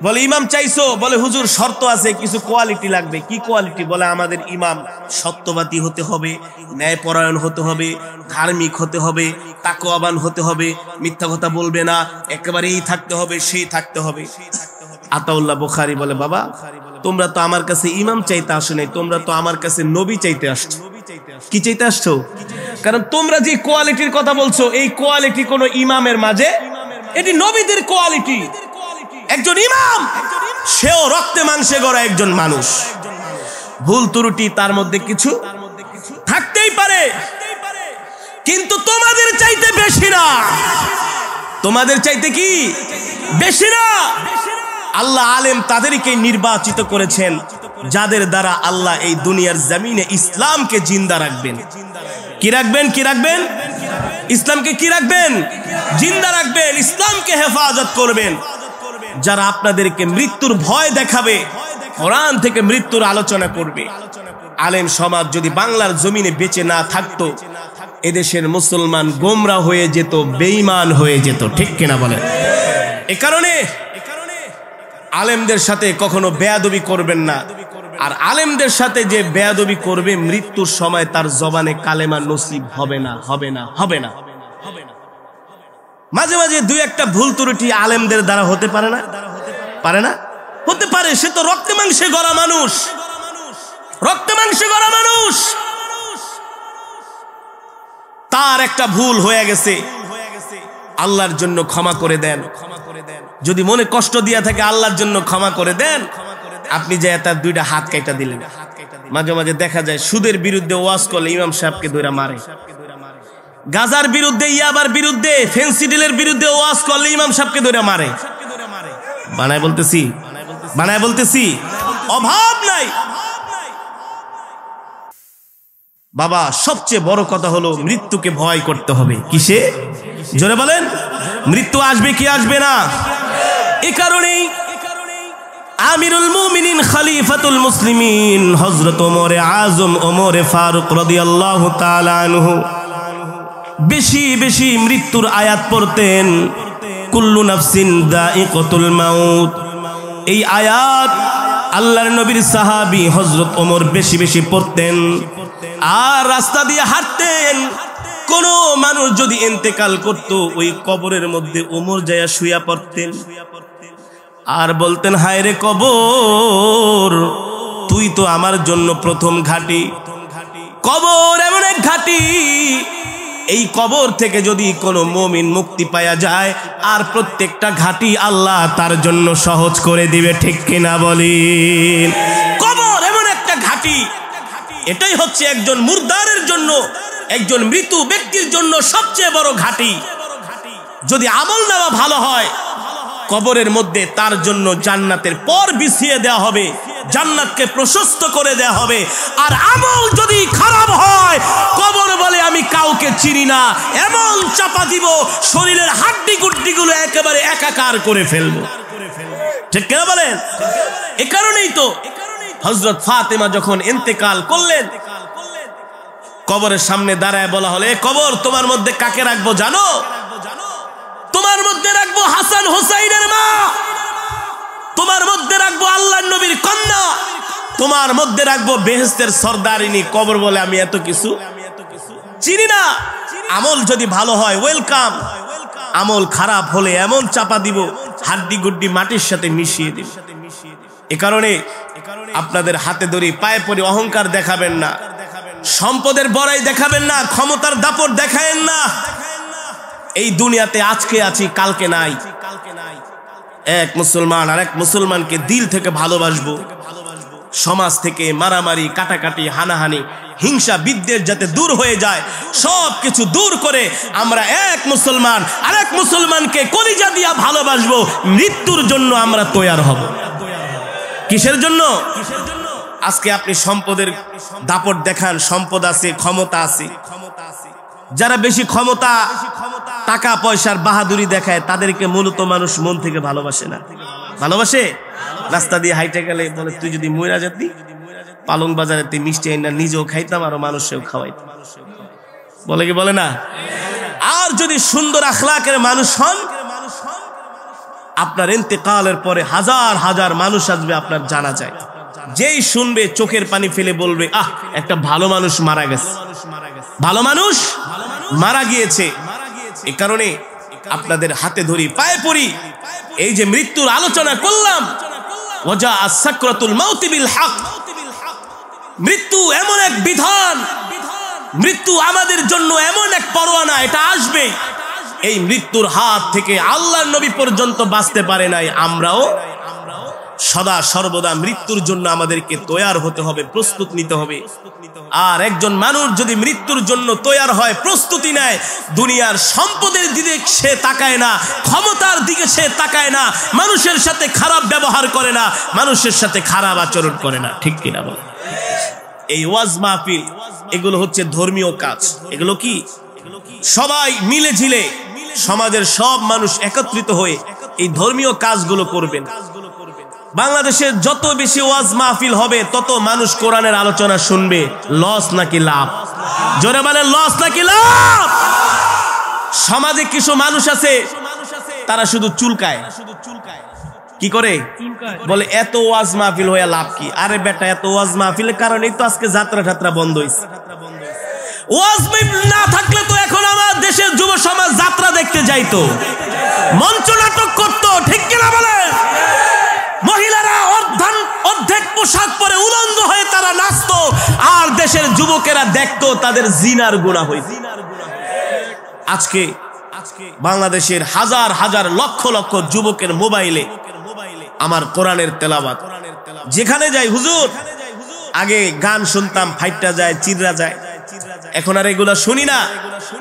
বলে ইমাম চাইছো? বলে হুজুর শর্ত আছে, কিছু কোয়ালিটি লাগবে। কি কোয়ালিটি? বলে আমাদের ইমাম সত্যবাদী হতে হবে, ন্যায়পরায়ণ হতে হবে, ধার্মিক হতে হবে, তাকওয়াবান হতে হবে, মিথ্যা কথা বলবে না, একেবারে এই থাকতে হবে, সেই থাকতে হবে। আতাউল্লাহ বুখারী বলে বাবা, তোমরা তো আমার কাছে ইমাম চাইতে আসো নাই, তোমরা তো আমার কাছে নবী চাইতে আসছো। কি চাইতে আসছো? কারণ তোমরা যে কোয়ালিটির কথা বলছো, এই কোয়ালিটি কোন ইমামের মাঝে, এটি নবীদের কোয়ালিটি। একজন ইমাম সেও রক্তে মাংসে গড়া একজন মানুষ, ভুল ত্রুটি তার মধ্যে কিছু থাকতেই পারে, কিন্তু তোমাদের চাইতে বেশি না। তোমাদের চাইতে কি বেশি না। আল্লাহ আলেম তাদেরকে নির্বাচিত করেছেন যাদের দ্বারা আল্লাহ এই দুনিয়ার জমিনে ইসলামকে জিন্দা রাখবেন। কি রাখবেন? কি রাখবেন? ইসলামকে কি রাখবেন? জিন্দা রাখবেন, ইসলামকে হেফাজত করবেন। যারা আপনাদেরকে মৃত্যুর ভয় দেখাবে, কোরআন থেকে মৃত্যুর আলোচনা করবে। আলেম সমাজ যদি বাংলার জমিনে বেঁচে না থাকতো, এদেশের মুসলমান গোমরা হয়ে যেত, বেঈমান হয়ে যেত। ঠিক কিনা বলেন? এ কারণে আলেমদের সাথে কখনো বেয়াদবি করবেন না। আর আলেমদের সাথে যে বেয়াদবি করবে, মৃত্যুর সময় তার জবানে কালেমা নসিব হবে না, হবে না, হবে না। মাঝে মাঝে 2-1টা ভুল ত্রুটি আলেমদের দ্বারা হতে পারে না? পারে না? হতে পারে সে তো রক্তে মাংসে গড়া মানুষ, রক্তে মাংসে গড়া মানুষ, তার একটা ভুল হয়ে গেছে, আল্লাহর জন্য ক্ষমা করে দেন। যদি মনে কষ্ট দিয়া থাকে আল্লাহর জন্য ক্ষমা করে দেন। আপনি যে তার দুইটা হাত কাটা দিলেন। মাঝে মাঝে দেখা যায় সুদের বিরুদ্ধে ওয়াজ করলে ইমাম সাহেবকে ধরে মারে, গাজার বিরুদ্ধে, ইয়াবার বিরুদ্ধে, ফেন্সিডিলের বিরুদ্ধে ওয়াজ করলে ইমাম সাহেবকে ধরে মারে। বানায় বলতেছি, বানায় বলতেছি, অভাব নাই। বাবা সবচেয়ে বড় কথা হলো মৃত্যুকে ভয় করতে হবে। কিসে? জোরে বলেন। মৃত্যু আসবে কি আসবে না? এই কারণেই আমিরুল মুমিনিন খলিফাতুল মুসলিমিন হযরত ওমরে আজম ওমরে ফারুক রাদিয়াল্লাহু তাআলা আনহু বেশি বেশি মৃত্যুর আয়াত পড়তেন। কুল্লু নাফসিন যায়িকাতুল মাউত, এই আয়াত আল্লাহর নবীর সাহাবী হযরত ওমর বেশি বেশি পড়তেন। আর রাস্তা দিয়ে হাঁটতেন, কোন মানুষ যদি ইন্তেকাল করত ওই কবরের মধ্যে ওমর যায়া শুয়া পড়তেন আর বলতেন, হায় রে কবর, তুই তো আমার জন্য প্রথম ঘাঁটি। কবর এমন এক ঘাঁটি, এই কবর থেকে যদি কোনো মুমিন মুক্তি পাওয়া যায় আর প্রত্যেকটা ঘাঁটি আল্লাহ তার জন্য সহজ করে দিবে। ঠিক কিনা বলেন? কবর এমন একটা ঘাঁটি, এটাই হচ্ছে একজন মুরদারের জন্য, একজন মৃত ব্যক্তির জন্য সবচেয়ে বড় ঘাঁটি। যদি আমল নামা ভালো হয়, কবরের মধ্যে তার জন্য জান্নাতের পর বিছিয়ে দেওয়া হবে, জান্নাতকে প্রশস্ত করে দেওয়া হবে। আর আমল যদি খারাপ হয়, কবর বলে আমি কাউকে চিনি না, এমন চাপা দিব শরীরের হাড্ডি গুড্ডিগুলো একেবারে একাকার করে ফেলবো। ঠিক কিনা বলেন? এ কারণেই তো হযরত ফাতেমা যখন ইন্তেকাল করলেন, কবরের সামনে দাঁড়ায় বলা হলো, এ কবর তোমার মধ্যে কাকে রাখবো জানো? তোমার মধ্যে রাখবো হাসান হোসাইনের মা, তোমার মধ্যে রাখবো আল্লাহর নবীর কন্যা, তোমার মধ্যে রাখবো বেহেশতের সরদারিনী। কবর বলে আমি এত কিছু চিনি না। আমল যদি ভালো হয় ওয়েলকাম, আমল খারাপ হলে এমন চাপা দিব হাড্ডি গুড্ডি মাটির সাথে মিশিয়ে দিব। এ কারণে আপনাদের হাতে ধরি, পায়ে পড়ে অহংকার দেখাবেন না, সম্পদের বড়াই দেখাবেন না, ক্ষমতার দাপট দেখায়েন না। এই দুনিয়াতে আজকে আছি, কালকে নাই। এক মুসলমান আর এক মুসলমানকে দিল থেকে ভালোবাসবো, সমাজ থেকে মারামারি, কাটাকাটি, হানাহানি, হিংসা, বিদ্বেষ যাতে দূর হয়ে যায়, সব কিছু দূর করে আমরা এক মুসলমান আর এক মুসলমানকে কলিজা দিয়া ভালোবাসবো। মৃত্যুর জন্য আমরা তৈয়ার হব। কিসের জন্য? আজকে আপনি সম্পদের দাপট দেখান, সম্পদ আছে, ক্ষমতা আছে, যারা বেশি ক্ষমতা, টাকা পয়সার বাহাদুরি দেখায় তাদেরকে মূলত মানুষ মন থেকে ভালোবাসে না। ভালোবাসে? রাস্তা দিয়ে হাইটে গেলে বলে, তুই যদি মইরা যেতি পালং বাজারে তুই মিষ্টি আইনা নিজেও খাইতাম আর মানুষেও খাওয়াইতাম। বলে কি বলে না? আর যদি সুন্দর আখলাকের মানুষ হন, আপনার ইন্তেকালের পরে হাজার হাজার মানুষ আসবে আপনার জানাজায়, যেই শুনবে চোখের পানি ফেলে বলবে, আহ, একটা ভালো মানুষ মারা গেছে, ভালো মানুষ মারা গিয়েছে। এ কারণে আপনাদের হাতে ধরি, পায়ে পড়ি, এই যে মৃত্যুর আলোচনা করলাম, ওয়াজা আস-সাকরাতুল মাউতি বিল হক, মৃত্যু এমন এক বিধান, মৃত্যু আমাদের জন্য এমন এক পরোয়ানা, এটা আসবে। এই মৃত্যুর হাত থেকে আল্লাহর নবী পর্যন্ত বাঁচতে পারে নাই, আমরাও সদা সর্বদা মৃত্যুর জন্য আমাদেরকে তৈয়ার হতে হবে, প্রস্তুত নিতে হবে। আর একজন মানুষ যদি মৃত্যুর জন্য তৈয়ার হয়, প্রস্তুতি নেয়, দুনিয়ার সম্পদের দিকে সে তাকায় না, ক্ষমতার দিকে সে তাকায় না, মানুষের সাথে খারাপ ব্যবহার করে না, মানুষের সাথে খারাপ আচরণ করে না। ঠিক কিনা বলে? এই ওয়াজ মাহফিল এগুলো হচ্ছে ধর্মীয় কাজ। এগুলো কি সবাই মিলে ঝিলে সমাজের সব মানুষ একত্রিত হয়ে এই ধর্মীয় কাজগুলো করবেন। বাংলাদেশের যত বেশি ওয়াজ মাহফিল হবে তত মানুষ কোরআনের আলোচনা শুনবে। লস নাকি লাভ? জোরে বলেন, লস নাকি লাভ? সমাজে কিছু মানুষ আছে তারা শুধু চুলকায়। কি করে? বলে এত ওয়াজ মাহফিল হয়ে লাভ কি? আরে বেটা, এত ওয়াজ মাহফিলের কারণেই তো আজকে যাত্রা ঠাত্রা বন্ধ হয়েছে। ওয়াজ মাহফিল না থাকলে তো এখন আমার দেশের যুব সমাজ যাত্রা দেখতে যাইতো, মঞ্চ নাটক করতো। ঠিক কিনা বলে? মহিলারা পোশাক পরে উলঙ্গ হয়ে তারা নাচতো, আর দেশের যুবকেরা দেখতো তাদের জিনার গুনাহ হইতো। আজকে বাংলাদেশের হাজার হাজার লক্ষ লক্ষ যুবকের মোবাইলে আমার কোরআনের তেলাওয়াত, যেখানে যাই হুজুর, আগে গান শুনতাম ফাইটটা যায় চিররা যায়, এখন আর এগুলা শুনি না।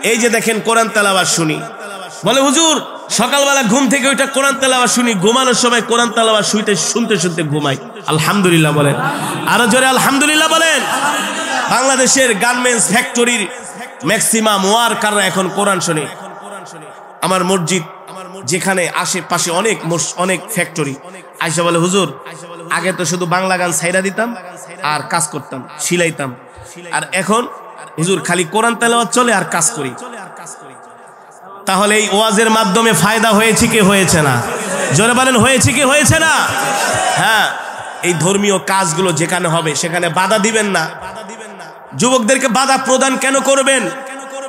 এই যে দেখেন কোরআন তেলাওয়াত শুনি, বলে হুজুর সকালবেলা ঘুম থেকে ওইটা কোরআন তেলাওয়াত শুনি, ঘুমানোর সময় কোরআন তেলাওয়াত শুনতে শুনতে ঘুমাই। আলহামদুলিল্লাহ বলেন, আরো জোরে আলহামদুলিল্লাহ বলেন। বাংলাদেশের গার্মেন্টস ফ্যাক্টরির ম্যাক্সিমাম ওয়ার্কাররা এখন কোরআন শুনে। আমার মসজিদ যেখানে আশেপাশে অনেক ফ্যাক্টরি, আইসা বলে হুজুর আগে তো শুধু বাংলা গান ছাইরা দিতাম আর কাজ করতাম, সিলাইতাম, আর এখন হুজুর খালি কোরআন তেলাওয়াত চলে আর কাজ করি। তাহলে এই ওয়াজের মাধ্যমে ফায়দা হয়েছে কি হয়েছে না? জোরে বলেন, হয়েছে কি হয়েছে না? হ্যাঁ, এই ধর্মীয় কাজগুলো যেখানে হবে সেখানে বাধা দিবেন না। যুবকদেরকে বাধা প্রদান কেন করবেন?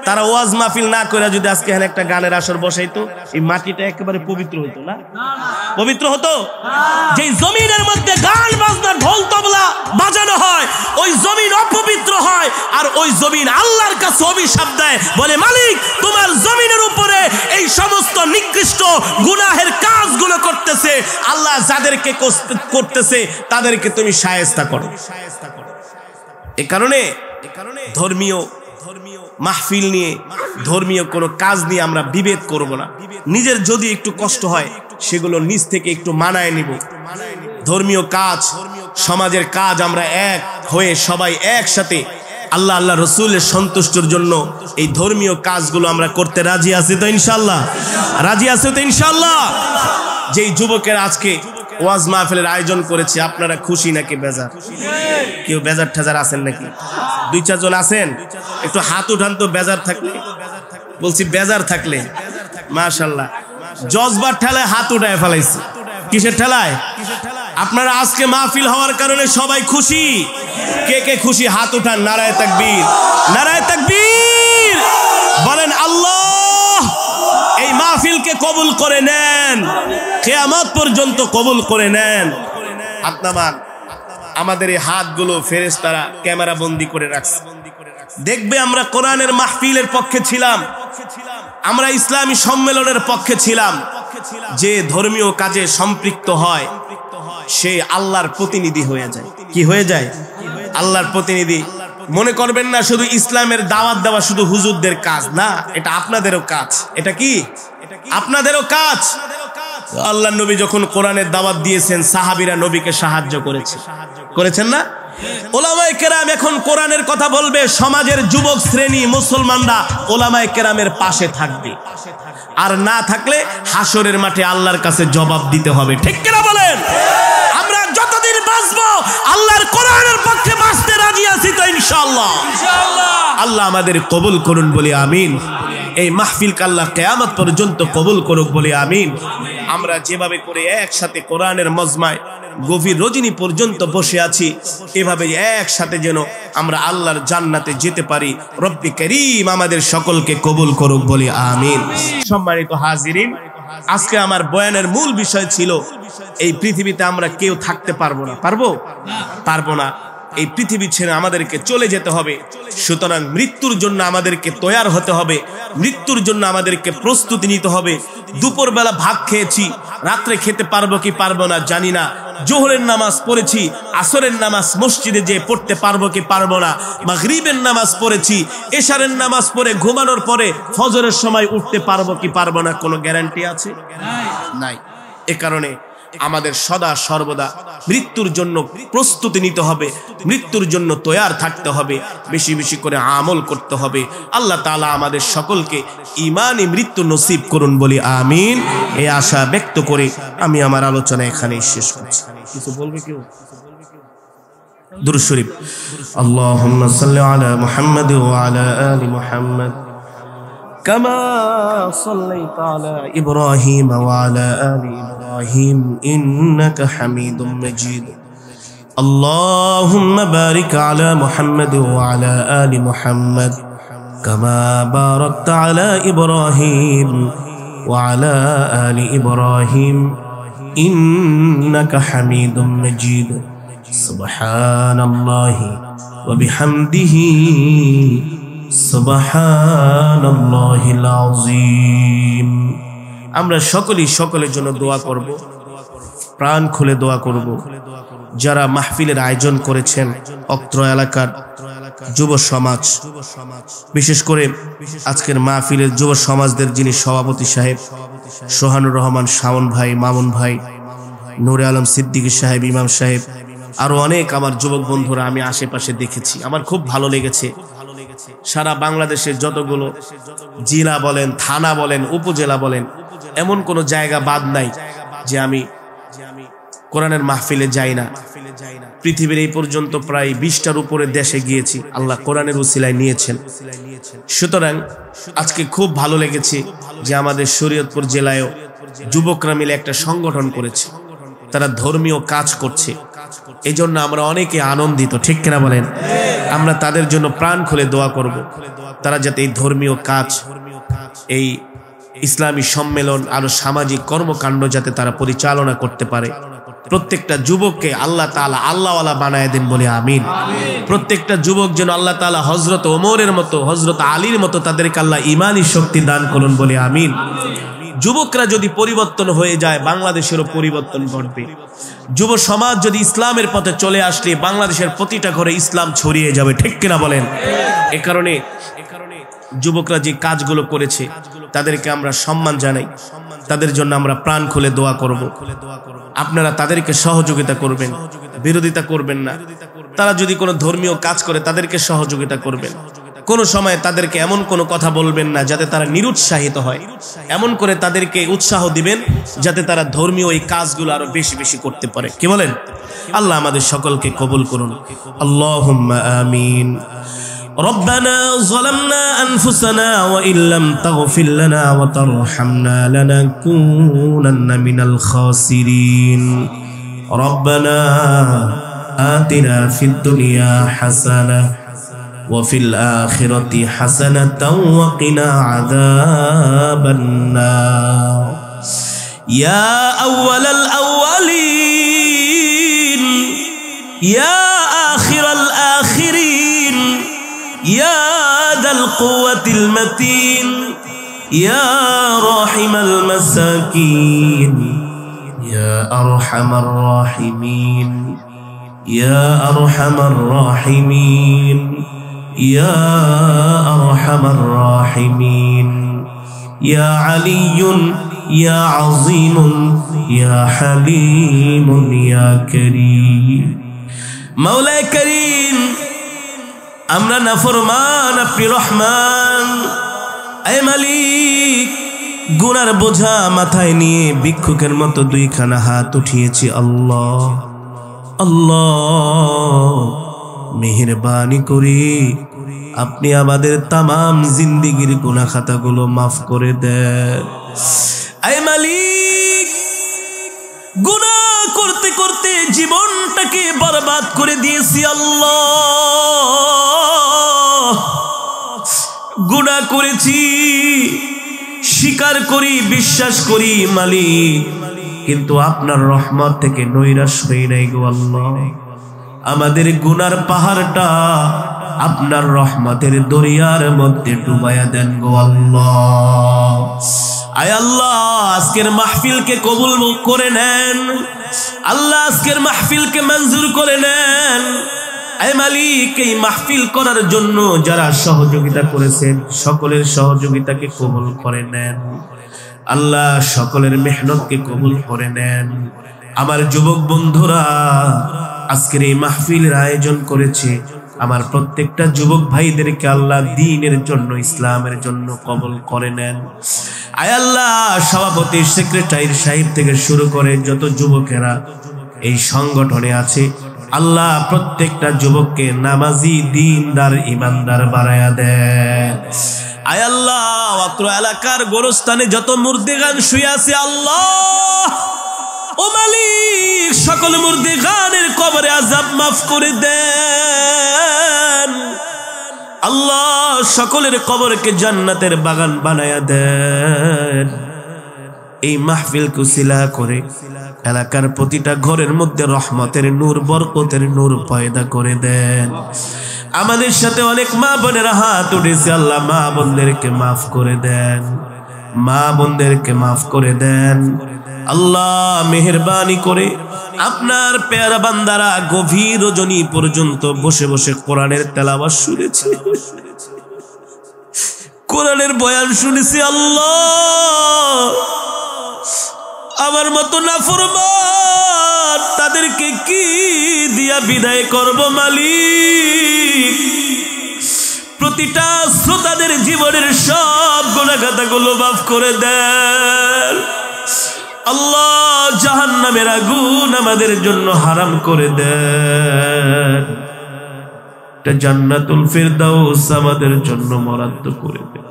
তারা ওয়াজ মাহফিল না করে যদি আজকে এখানে একটা গানের আসর বসাইতো, এই মাটিটা একেবারে পবিত্র হতো না? পবিত্র হতো? যে জমিনের মধ্যে গান বাজনা ঢোল তবলা বাজানো হয়, ওই জমিন অপবিত্র হয়, আর ওই জমিন আল্লাহর কাছে অভিশাপ দেয়, বলে মালিক তোমার জমিনের উপরে এই সমস্ত নিকৃষ্ট গুনাহের কাজগুলো করতেছে, আল্লাহ যাদেরকে করতেছে তাদেরকে তুমি শায়েস্তা করো। এই কারণে ধর্মীয় মাহফিল নিয়ে, ধর্মীয় কোনো কাজ নিয়ে আমরা বিভেদ করব না। নিজের যদি একটু কষ্ট হয় সেগুলো নিজ থেকে একটু মানায় নিব। ধর্মীয় কাজ, সমাজের কাজ আমরা এক হয়ে সবাই একসাথে আল্লাহ রসুলের সন্তুষ্টির জন্য এই ধর্মীয় কাজগুলো আমরা করতে রাজি আছি তো ইনশাল্লাহ? রাজি আছে তো ইনশাল্লাহ? যেই যুবকের আজকে ওয়াজ মাহফিলের আয়োজন করেছে, আপনারা খুশি নাকি বেজার? কেউ বেজার ঠেজার আছেন নাকি? দুই চারজন আছেন? একটু হাত উঠান তো বেজার থাকলে। বলছি বেজার থাকলে। মাশাআল্লাহ, জজবার ঠেলায় হাত উঠায় ফেলাইছে। কিসের ঠেলায়? আপনারা আজকে মাহফিল হওয়ার কারণে সবাই খুশি। কে কে খুশি হাত উঠান। নারায়ে তাকবীর, নারায়ে তাকবীর বলেন। আল্লাহ এই মাহফিলকে কবুল করে নেন, কিয়ামত পর্যন্ত কবুল করে নেন। আপনারা আমাদের এই হাতগুলো ফেরেশতারা ক্যামেরা বন্দী করে রাখছে, দেখবে আমরা কোরআনের মাহফিলের পক্ষে ছিলাম, আমরা ইসলামী সম্মেলনের পক্ষে ছিলাম। যে ধর্মীয় কাজে সম্পৃক্ত হয় সে আল্লাহর প্রতিনিধি হয়ে যায়। কি হয়ে যায়? আল্লাহর প্রতিনিধি। মনে করবেন না শুধু ইসলামের দাওয়াত দেওয়া শুধু হুজুরদের কাজ না, এটা আপনাদেরও কাজ। এটা কি? আপনাদেরও কাজ। আল্লাহ নবী যখন কোরআনের দাওয়াত দিয়েছেন, সাহাবীরা নবীকে সাহায্য করেছেন না? ওলামায়ে কেরাম এখন কোরআনের কথা বলবে, সমাজের যুবক শ্রেণী মুসলমানরা ওলামায়ে কেরামের পাশে থাকবে, আর না থাকলে হাসরের মাঠে আল্লাহর কাছে জবাব দিতে হবে। ঠিক কিনা বলেন? আমরা যতদিন বাঁচবো আল্লাহর কোরআনের পক্ষে বাঁচতে রাজি আছি তো ইনশাআল্লাহ? আল্লাহ আমাদের কবুল করুন বলি আমিন। এই মাহফিলকে আল্লাহ কিয়ামত পর্যন্ত কবুল করুক বলি আমিন। আমরা যেভাবে করে একসাথে কোরআনের মজমায় গভীর রজনী পর্যন্ত বসে আছি, এভাবে একসাথে যেন আমরা আল্লাহর জান্নাতে যেতে পারি। রব্বি করিম আমাদের সকলকে কবুল করুক বলি আমিন। সম্মানিত হাজিরিন, আজকে আমার বয়ানের মূল বিষয় ছিল এই পৃথিবীতে আমরা কেউ থাকতে পারবো না। পারবো না। এই পৃথিবী ছেড়ে আমাদেরকে চলে যেতে হবে। সুতরাং মৃত্যুর জন্য আমাদেরকে তৈয়ার হতে হবে, মৃত্যুর জন্য আমাদেরকে প্রস্তুতি নিতে হবে। দুপুরবেলা ভাত খেয়েছি, রাত্রে খেতে পারবো কি পারবো না জানি না। জোহরের নামাজ পড়েছি, আসরের নামাজ মসজিদে যে পড়তে পারবো কি পারবো না। মাগরিবের নামাজ পড়েছি, এশারের নামাজ পড়ে ঘুমানোর পরে ফজরের সময় উঠতে পারবো কি পারবো না, কোনো গ্যারান্টি আছে? নাই। এ কারণে আমাদের সদা সর্বদা মৃত্যুর জন্য প্রস্তুতি নিতে হবে, মৃত্যুর জন্য তৈয়ার থাকতে হবে, বেশি বেশি করে আমল করতে হবে। আল্লাহ তাআলা আমাদের সকলকে ঈমানি মৃত্যু নসিব করুন বলি আমিন। এই আশা ব্যক্ত করে আমি আমার আলোচনা এখানেই শেষ করছি। কিছু বলবে কেউ? দুরূদ শরীফ। আল্লাহুম্মা সাল্লি আলা মুহাম্মাদ ওয়া আলা আলি মুহাম্মাদ كما صليت على إبراهيم وعلى آل إبراهيم إنك حميد مجيد اللهم بارك على محمد وعلى آل محمد كما باركت على إبراهيم وعلى آل إبراهيم إنك حميد مجيد সুবহানাল্লাহি ওয়া বিহামদিহি সুবহানাল্লাহিল আযীম। আমরা সকলেই সকলের জন্য দোয়া করব, প্রাণ খুলে দোয়া করব। যারা মাহফিলের আয়োজন করেছেন অত্র এলাকার যুব সমাজ, বিশেষ করে আজকের মাহফিলের যুব সমাজদের যিনি সভাপতি সাহেব সোহানুর রহমান শাওন ভাই, মামুন ভাই, নূরে আলম সিদ্দিকী সাহেব, ইমাম সাহেব, আরো অনেক আমার যুবক বন্ধুরা আমি আশেপাশে দেখেছি, আমার খুব ভালো লেগেছে। সারা বাংলাদেশের যতগুলো জেলা বলেন, থানা বলেন, উপজেলা বলেন, এমন কোন জায়গা বাদ নাই যে আমি কোরআনের মাহফিলে যাই না। পৃথিবীর এই পর্যন্ত প্রায় 20টার উপরে দেশে গিয়েছি, আল্লাহ কোরআনের উসিলায় নিয়েছেন। সুতরাং আজকে খুব ভালো লেগেছে যে আমাদের শরীয়তপুর জেলায়ও যুবকরা মিলে একটা সংগঠন করেছে, তারা ধর্মীয় কাজ করছে। এই জন্য আমরা অনেকে আনন্দিত, ঠিক কিনা বলেন? আমরা তাদের জন্য প্রাণ খুলে দোয়া করব, তারা যাতে এই ধর্মীয় কাজ, এই ইসলামী সম্মেলন, আরো সামাজিক কর্মকাণ্ড যাতে তারা পরিচালনা করতে পারে। প্রত্যেকটা যুবককে আল্লাহ তাআলা আল্লাহওয়ালা বানায় দেন বলে আমিন। প্রত্যেকটা যুবক যেন আল্লাহ তাআলা হযরত ওমরের মতো, হযরত আলীর মতো তাদেরকে আল্লাহ ঈমানি শক্তি দান করুন বলে আমিন। যুবকরা যদি পরিবর্তন হয়ে যায়, বাংলাদেশেরও পরিবর্তন ঘটবে। যুব সমাজ যদি ইসলামের পথে চলে আসলে বাংলাদেশের প্রতিটা ঘরে ইসলাম ছড়িয়ে যাবে, ঠিক কিনা বলেন? এ কারণে যুবকরা যে কাজগুলো করেছে তাদেরকে আমরা সম্মান জানাই, তাদের জন্য আমরা প্রাণ খুলে দোয়া করব। আপনারা তাদেরকে সহযোগিতা করবেন, বিরোধিতা করবেন না। তারা যদি কোনো ধর্মীয় কাজ করে তাদেরকে সহযোগিতা করবেন। কোন সময় তাদেরকে এমন কোনো কথা বলবেন না যাতে তারা নিরুৎসাহিত হয়, এমন করে তাদেরকে উৎসাহ দিবেন যাতে তারা ধর্মীয় এই কাজগুলো আরো বেশি বেশি করতে পারে। কি বলেন? আল্লাহ আমাদের সকলকে কবুল করুন, আল্লাহুম্মা আমিন। ربنا ظلمنا أنفسنا وإن لم تغفر لنا وترحمنا لنكونن من الخاسرين ربنا آتنا في الدنيا حسنة وفي الآخرة حسنة وقنا عذاب النار يا أول الأولين يا آخر الآخرين يا ذا القوة المتين يا راحم المساكين يا أرحم الراحمين يا أرحم الراحمين يا أرحم الراحمين يا علي يا عظيم يا حليم يا كريم مولاي كريم আমরা নাফরমান, আপনি রহমান। এ মালিক, গুনার বোঝা মাথায় নিয়ে ভিক্ষুকের মতো দুইখানা হাত উঠিয়েছি। আল্লাহ আল্লাহ, মেহেরবানি করে আপনি আমাদের তামাম জিন্দেগির গুনাহ খাতাগুলো মাফ করে দেন। এ মালিক, গুনাহ করতে করতে জীবনটাকে বরবাদ করে দিয়েছি। আল্লাহ, গুনাহ করেছি, স্বীকার করি, বিশ্বাস করি মালিক, কিন্তু আপনার রহমত থেকে নৈরাশ হই নাই গো আল্লাহ। আমাদের গুনার পাহাড়টা আপনার রহমতের দরিয়ার মধ্যে ডুবাইয়া দেন গো আল্লাহ। আয় আল্লাহ, আজকের মাহফিলকে কবুল করে নেন। আল্লাহ, আজকের মাহফিলকে মঞ্জুর করে নেন। আয় মালিক, এই মাহফিল করার জন্য যারা সহযোগিতা করেছেন সকলের সহযোগিতাকে কবুল করে নেন। আল্লাহ, সকলের মেহনতকে কবুল করে নেন। আমার যুবক বন্ধুরা আজকের এই মাহফিলের আয়োজন করেছে, আমার প্রত্যেকটা যুবক ভাইদেরকে আল্লাহ দ্বীনের জন্য, ইসলামের জন্য কবুল করে নেন। আয় আল্লাহ, সভাপতি, সেক্রেটারি সাহেব থেকে শুরু করে যত যুবকেরা এই সংগঠনে আছে, আল্লাহ প্রত্যেকটা যুবককে নামাজি, দ্বীনদার, ঈমানদার বানায়া দেন। আয় আল্লাহ, অত্র এলাকার গোরস্থানে যত মুর্দেগান শুয়ে আছে, আল্লাহ ও মালিক, সকল মুর্দেগানের কবরে আযাব মাফ করে দেন। আল্লাহ, সকলের কবরকে জান্নাতের বাগান বানায়া দেন। এই মাহফিলকে উসিলা করে এলাকার প্রতিটা ঘরের মধ্যে রহমতের নূর, বরকতের নূর পয়দা করে দেন। আমাদের সাথে অনেক মা বোনেরা হাত উঠেছে, আল্লাহ মা বোনদেরকে মাফ করে দেন, মা বোনদেরকে মাফ করে দেন। আল্লাহ মেহেরবানি করে আপনার পেয়ারা বান্দারা গভীর রজনী পর্যন্ত বসে বসে কোরআনের তেলাওয়াত শুনেছে, কোরআনের বয়ান শুনেছি। আল্লাহ আমার মতো নাফরমান তাদেরকে কি দিয়া বিদায় করব মালিক? প্রতিটা শ্রোতাদের জীবনের সব গুনাহগুলো মাফ করে দেন। আল্লাহ জাহান্নামের আগুন আমাদের জন্য হারাম করে দেন, জান্নাতুল ফিরদাউস আমাদের জন্য বরাদ্দ করে দেন।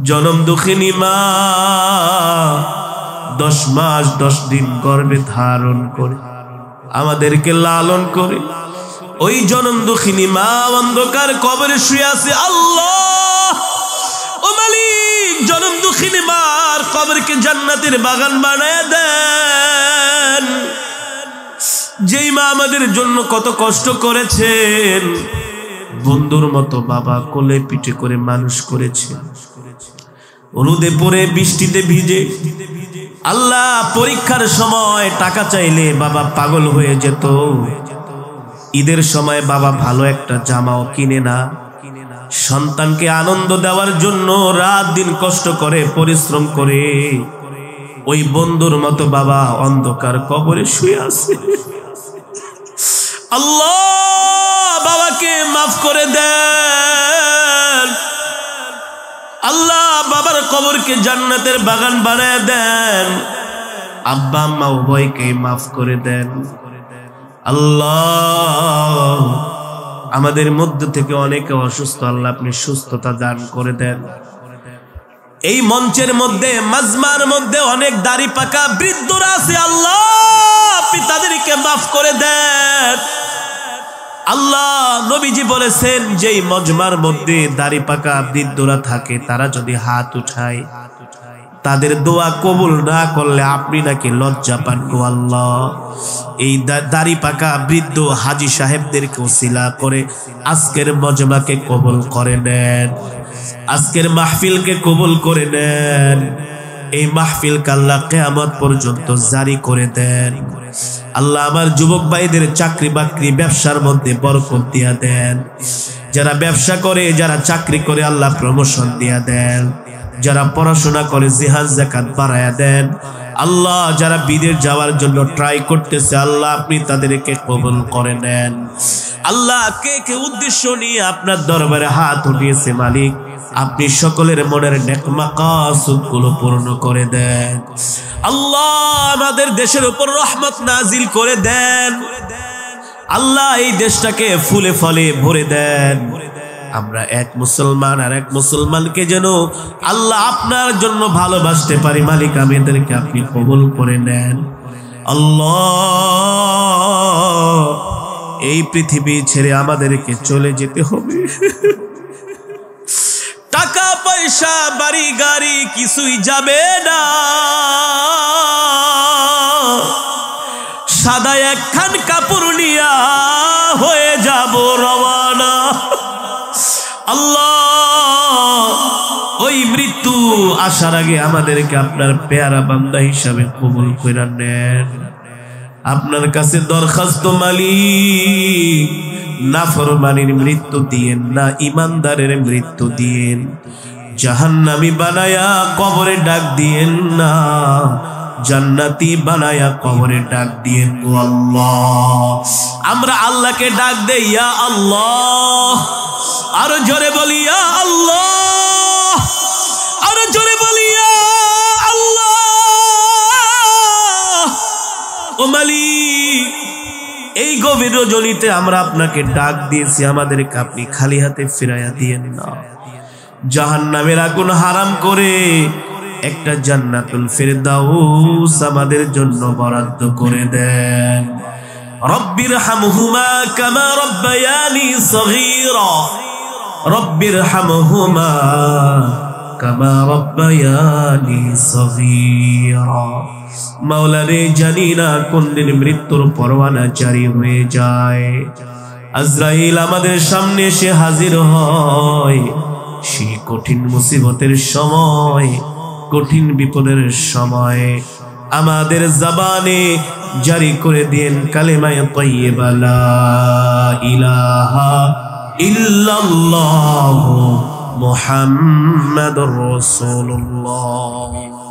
জনম দুঃখিনী মা 10 মাস 10 দিন গর্ভে ধারণ করে আমাদেরকে লালন করে ওই জনম দুঃখিনী মা অন্ধকার কবরে শুয়ে আছে। আল্লাহ ও মালিক, জনম দুঃখিনী মার কবরকে জান্নাতের বাগান বানায় দেন। যেই মা আমাদের জন্য কত কষ্ট করেছেন, বন্ধুর মতো বাবা কোলে পিঠে করে মানুষ করেছেন, রোদে পড়ে বৃষ্টিতে ভিজে। আল্লাহ পরীক্ষার সময় টাকা চাইলে বাবা পাগল হয়ে যেত, ঈদের সময় বাবা ভালো একটা জামাও কিনে না। সন্তানকে আনন্দ দেওয়ার জন্য রাত দিন কষ্ট করে পরিশ্রম করে ওই বন্ধুর মতো বাবা অন্ধকার কবরে শুয়ে আছে। আল্লাহ বাবাকে মাফ করে দেন। আল্লাহ বাবার কবরকে জান্নাতের বাগান বানায় দেন। আব্বা আম্মা উভয়কে মাফ করে দেন। আল্লাহ আমাদের মধ্যে থেকে অনেকে অসুস্থ, আল্লাহ আপনি সুস্থতা দান করে দেন। এই মঞ্চের মধ্যে মাজমার মধ্যে অনেক দাড়ি পাকা বৃদ্ধরা আছে, আল্লাহ আপনি তাদেরকে মাফ করে দেন। আল্লাহ নবীজি বলেছেন যেই মজমার মধ্যে দাড়ি পাকা বৃদ্ধরা থাকে তারা যদি হাত উঠায় তাদের দোয়া কবুল না করলে আপনি নাকি লজ্জা পান গো আল্লাহ। এই দাড়ি পাকা বৃদ্ধ হাজী সাহেবদেরকে ওসিলা করে আজকের মজমাকে কবুল করে নেন, আজকের মাহফিলকে কবুল করে নেন। এই মাহফিল আল্লাহ কিয়ামত পর্যন্ত জারি করে দেন। আল্লাহ আমার যুবক ভাইদের চাকরি বাকরি ব্যবসার মধ্যে বরকত দিয়া দেন। যারা ব্যবসা করে, যারা চাকরি করে আল্লাহ প্রমোশন দিয়া দেন। যারা পড়াশোনা করে জিহাদ যাকাত বাড়ায়া দেন। আল্লাহ যারা বিদেশ যাওয়ার জন্য ট্রাই করতেছে আল্লাহ আপনি তাদেরকে কবুল করে নেন। আল্লাহ কে কে উদ্দেশ্য নিয়ে আপনার দরবারে হাত উঠিয়েছে মালিক আপনি সকলের মনের নেক মাকাসুদগুলো পূর্ণ করে দেন। আল্লাহ আমাদের দেশের উপর রহমত নাজিল করে দেন। আল্লাহ এই দেশটাকে ফুলে ফলে ভরে দেন। আমরা এক মুসলমান আর এক মুসলমানকে যেন আল্লাহ আপনার জন্য ভালোবাসতে পারি মালিক আমাদেরকে আপনি কবুল করে নেন। আল্লাহ এই পৃথিবী ছেড়ে আমাদেরকে চলে যেতে হবে। টাকা পয়সা বাড়ি গাড়ি কিছুই যাবে না, সাদা একখান কাপড় নিয়া হয়ে যাব রওয়ানা। আল্লাহ ওই মৃত্যু আসার আগে আমাদেরকে আপনার পেয়ারা বান্দা হিসাবে কবুল করে নেন। আপনার কাছে দরখাস্ত মালিক নাফরমানির মৃত্যু দিয়েন না, ইমানদারের মৃত্যু দিয়েন। জাহান্নামী বানায়া কবরে ডাক দিয়েন না, জান্নাতি বানায়া কবরে ডাক দিয়েন গো আল্লাহ। আমরা আল্লাহকে ডাক দেই ইয়া আল্লাহ, আরো জোরে বলি ইয়া আল্লাহ, আরো জোরে বলি ইয়া আল্লাহ। ও মালিক এই গভীর রজনীতে আমরা আপনাকে ডাক দিয়েছি, আমাদেরকে আপনি খালি হাতে ফিরাইয়া দিয়েন না। জাহান্নামের আগুন হারাম করে একটা জান্নাতুল ফিরদাউস আমাদের জন্য বরাদ্দ করে দেন। রব্বির হামহুমা কামা রব্বায়ানি সগীরা, রব্বির হামহুমা কামা রাব্বায়ানি সগীরা। মাওলা রে, জানি না কোন দিন মৃত্যুর পরোয়ানা জারি হয়ে যায়। আজরাইল আমাদের সামনে এসে হাজির হয় সেই কঠিন মুসিবতের সময়, কঠিন বিপদের সময়। আমাদের জবানে জারি করে দেন কালেমায়ে তাইয়্যিবা লা ইলাহা ইল্লাল্লাহু মুহাম্মাদুর রাসূলুল্লাহ।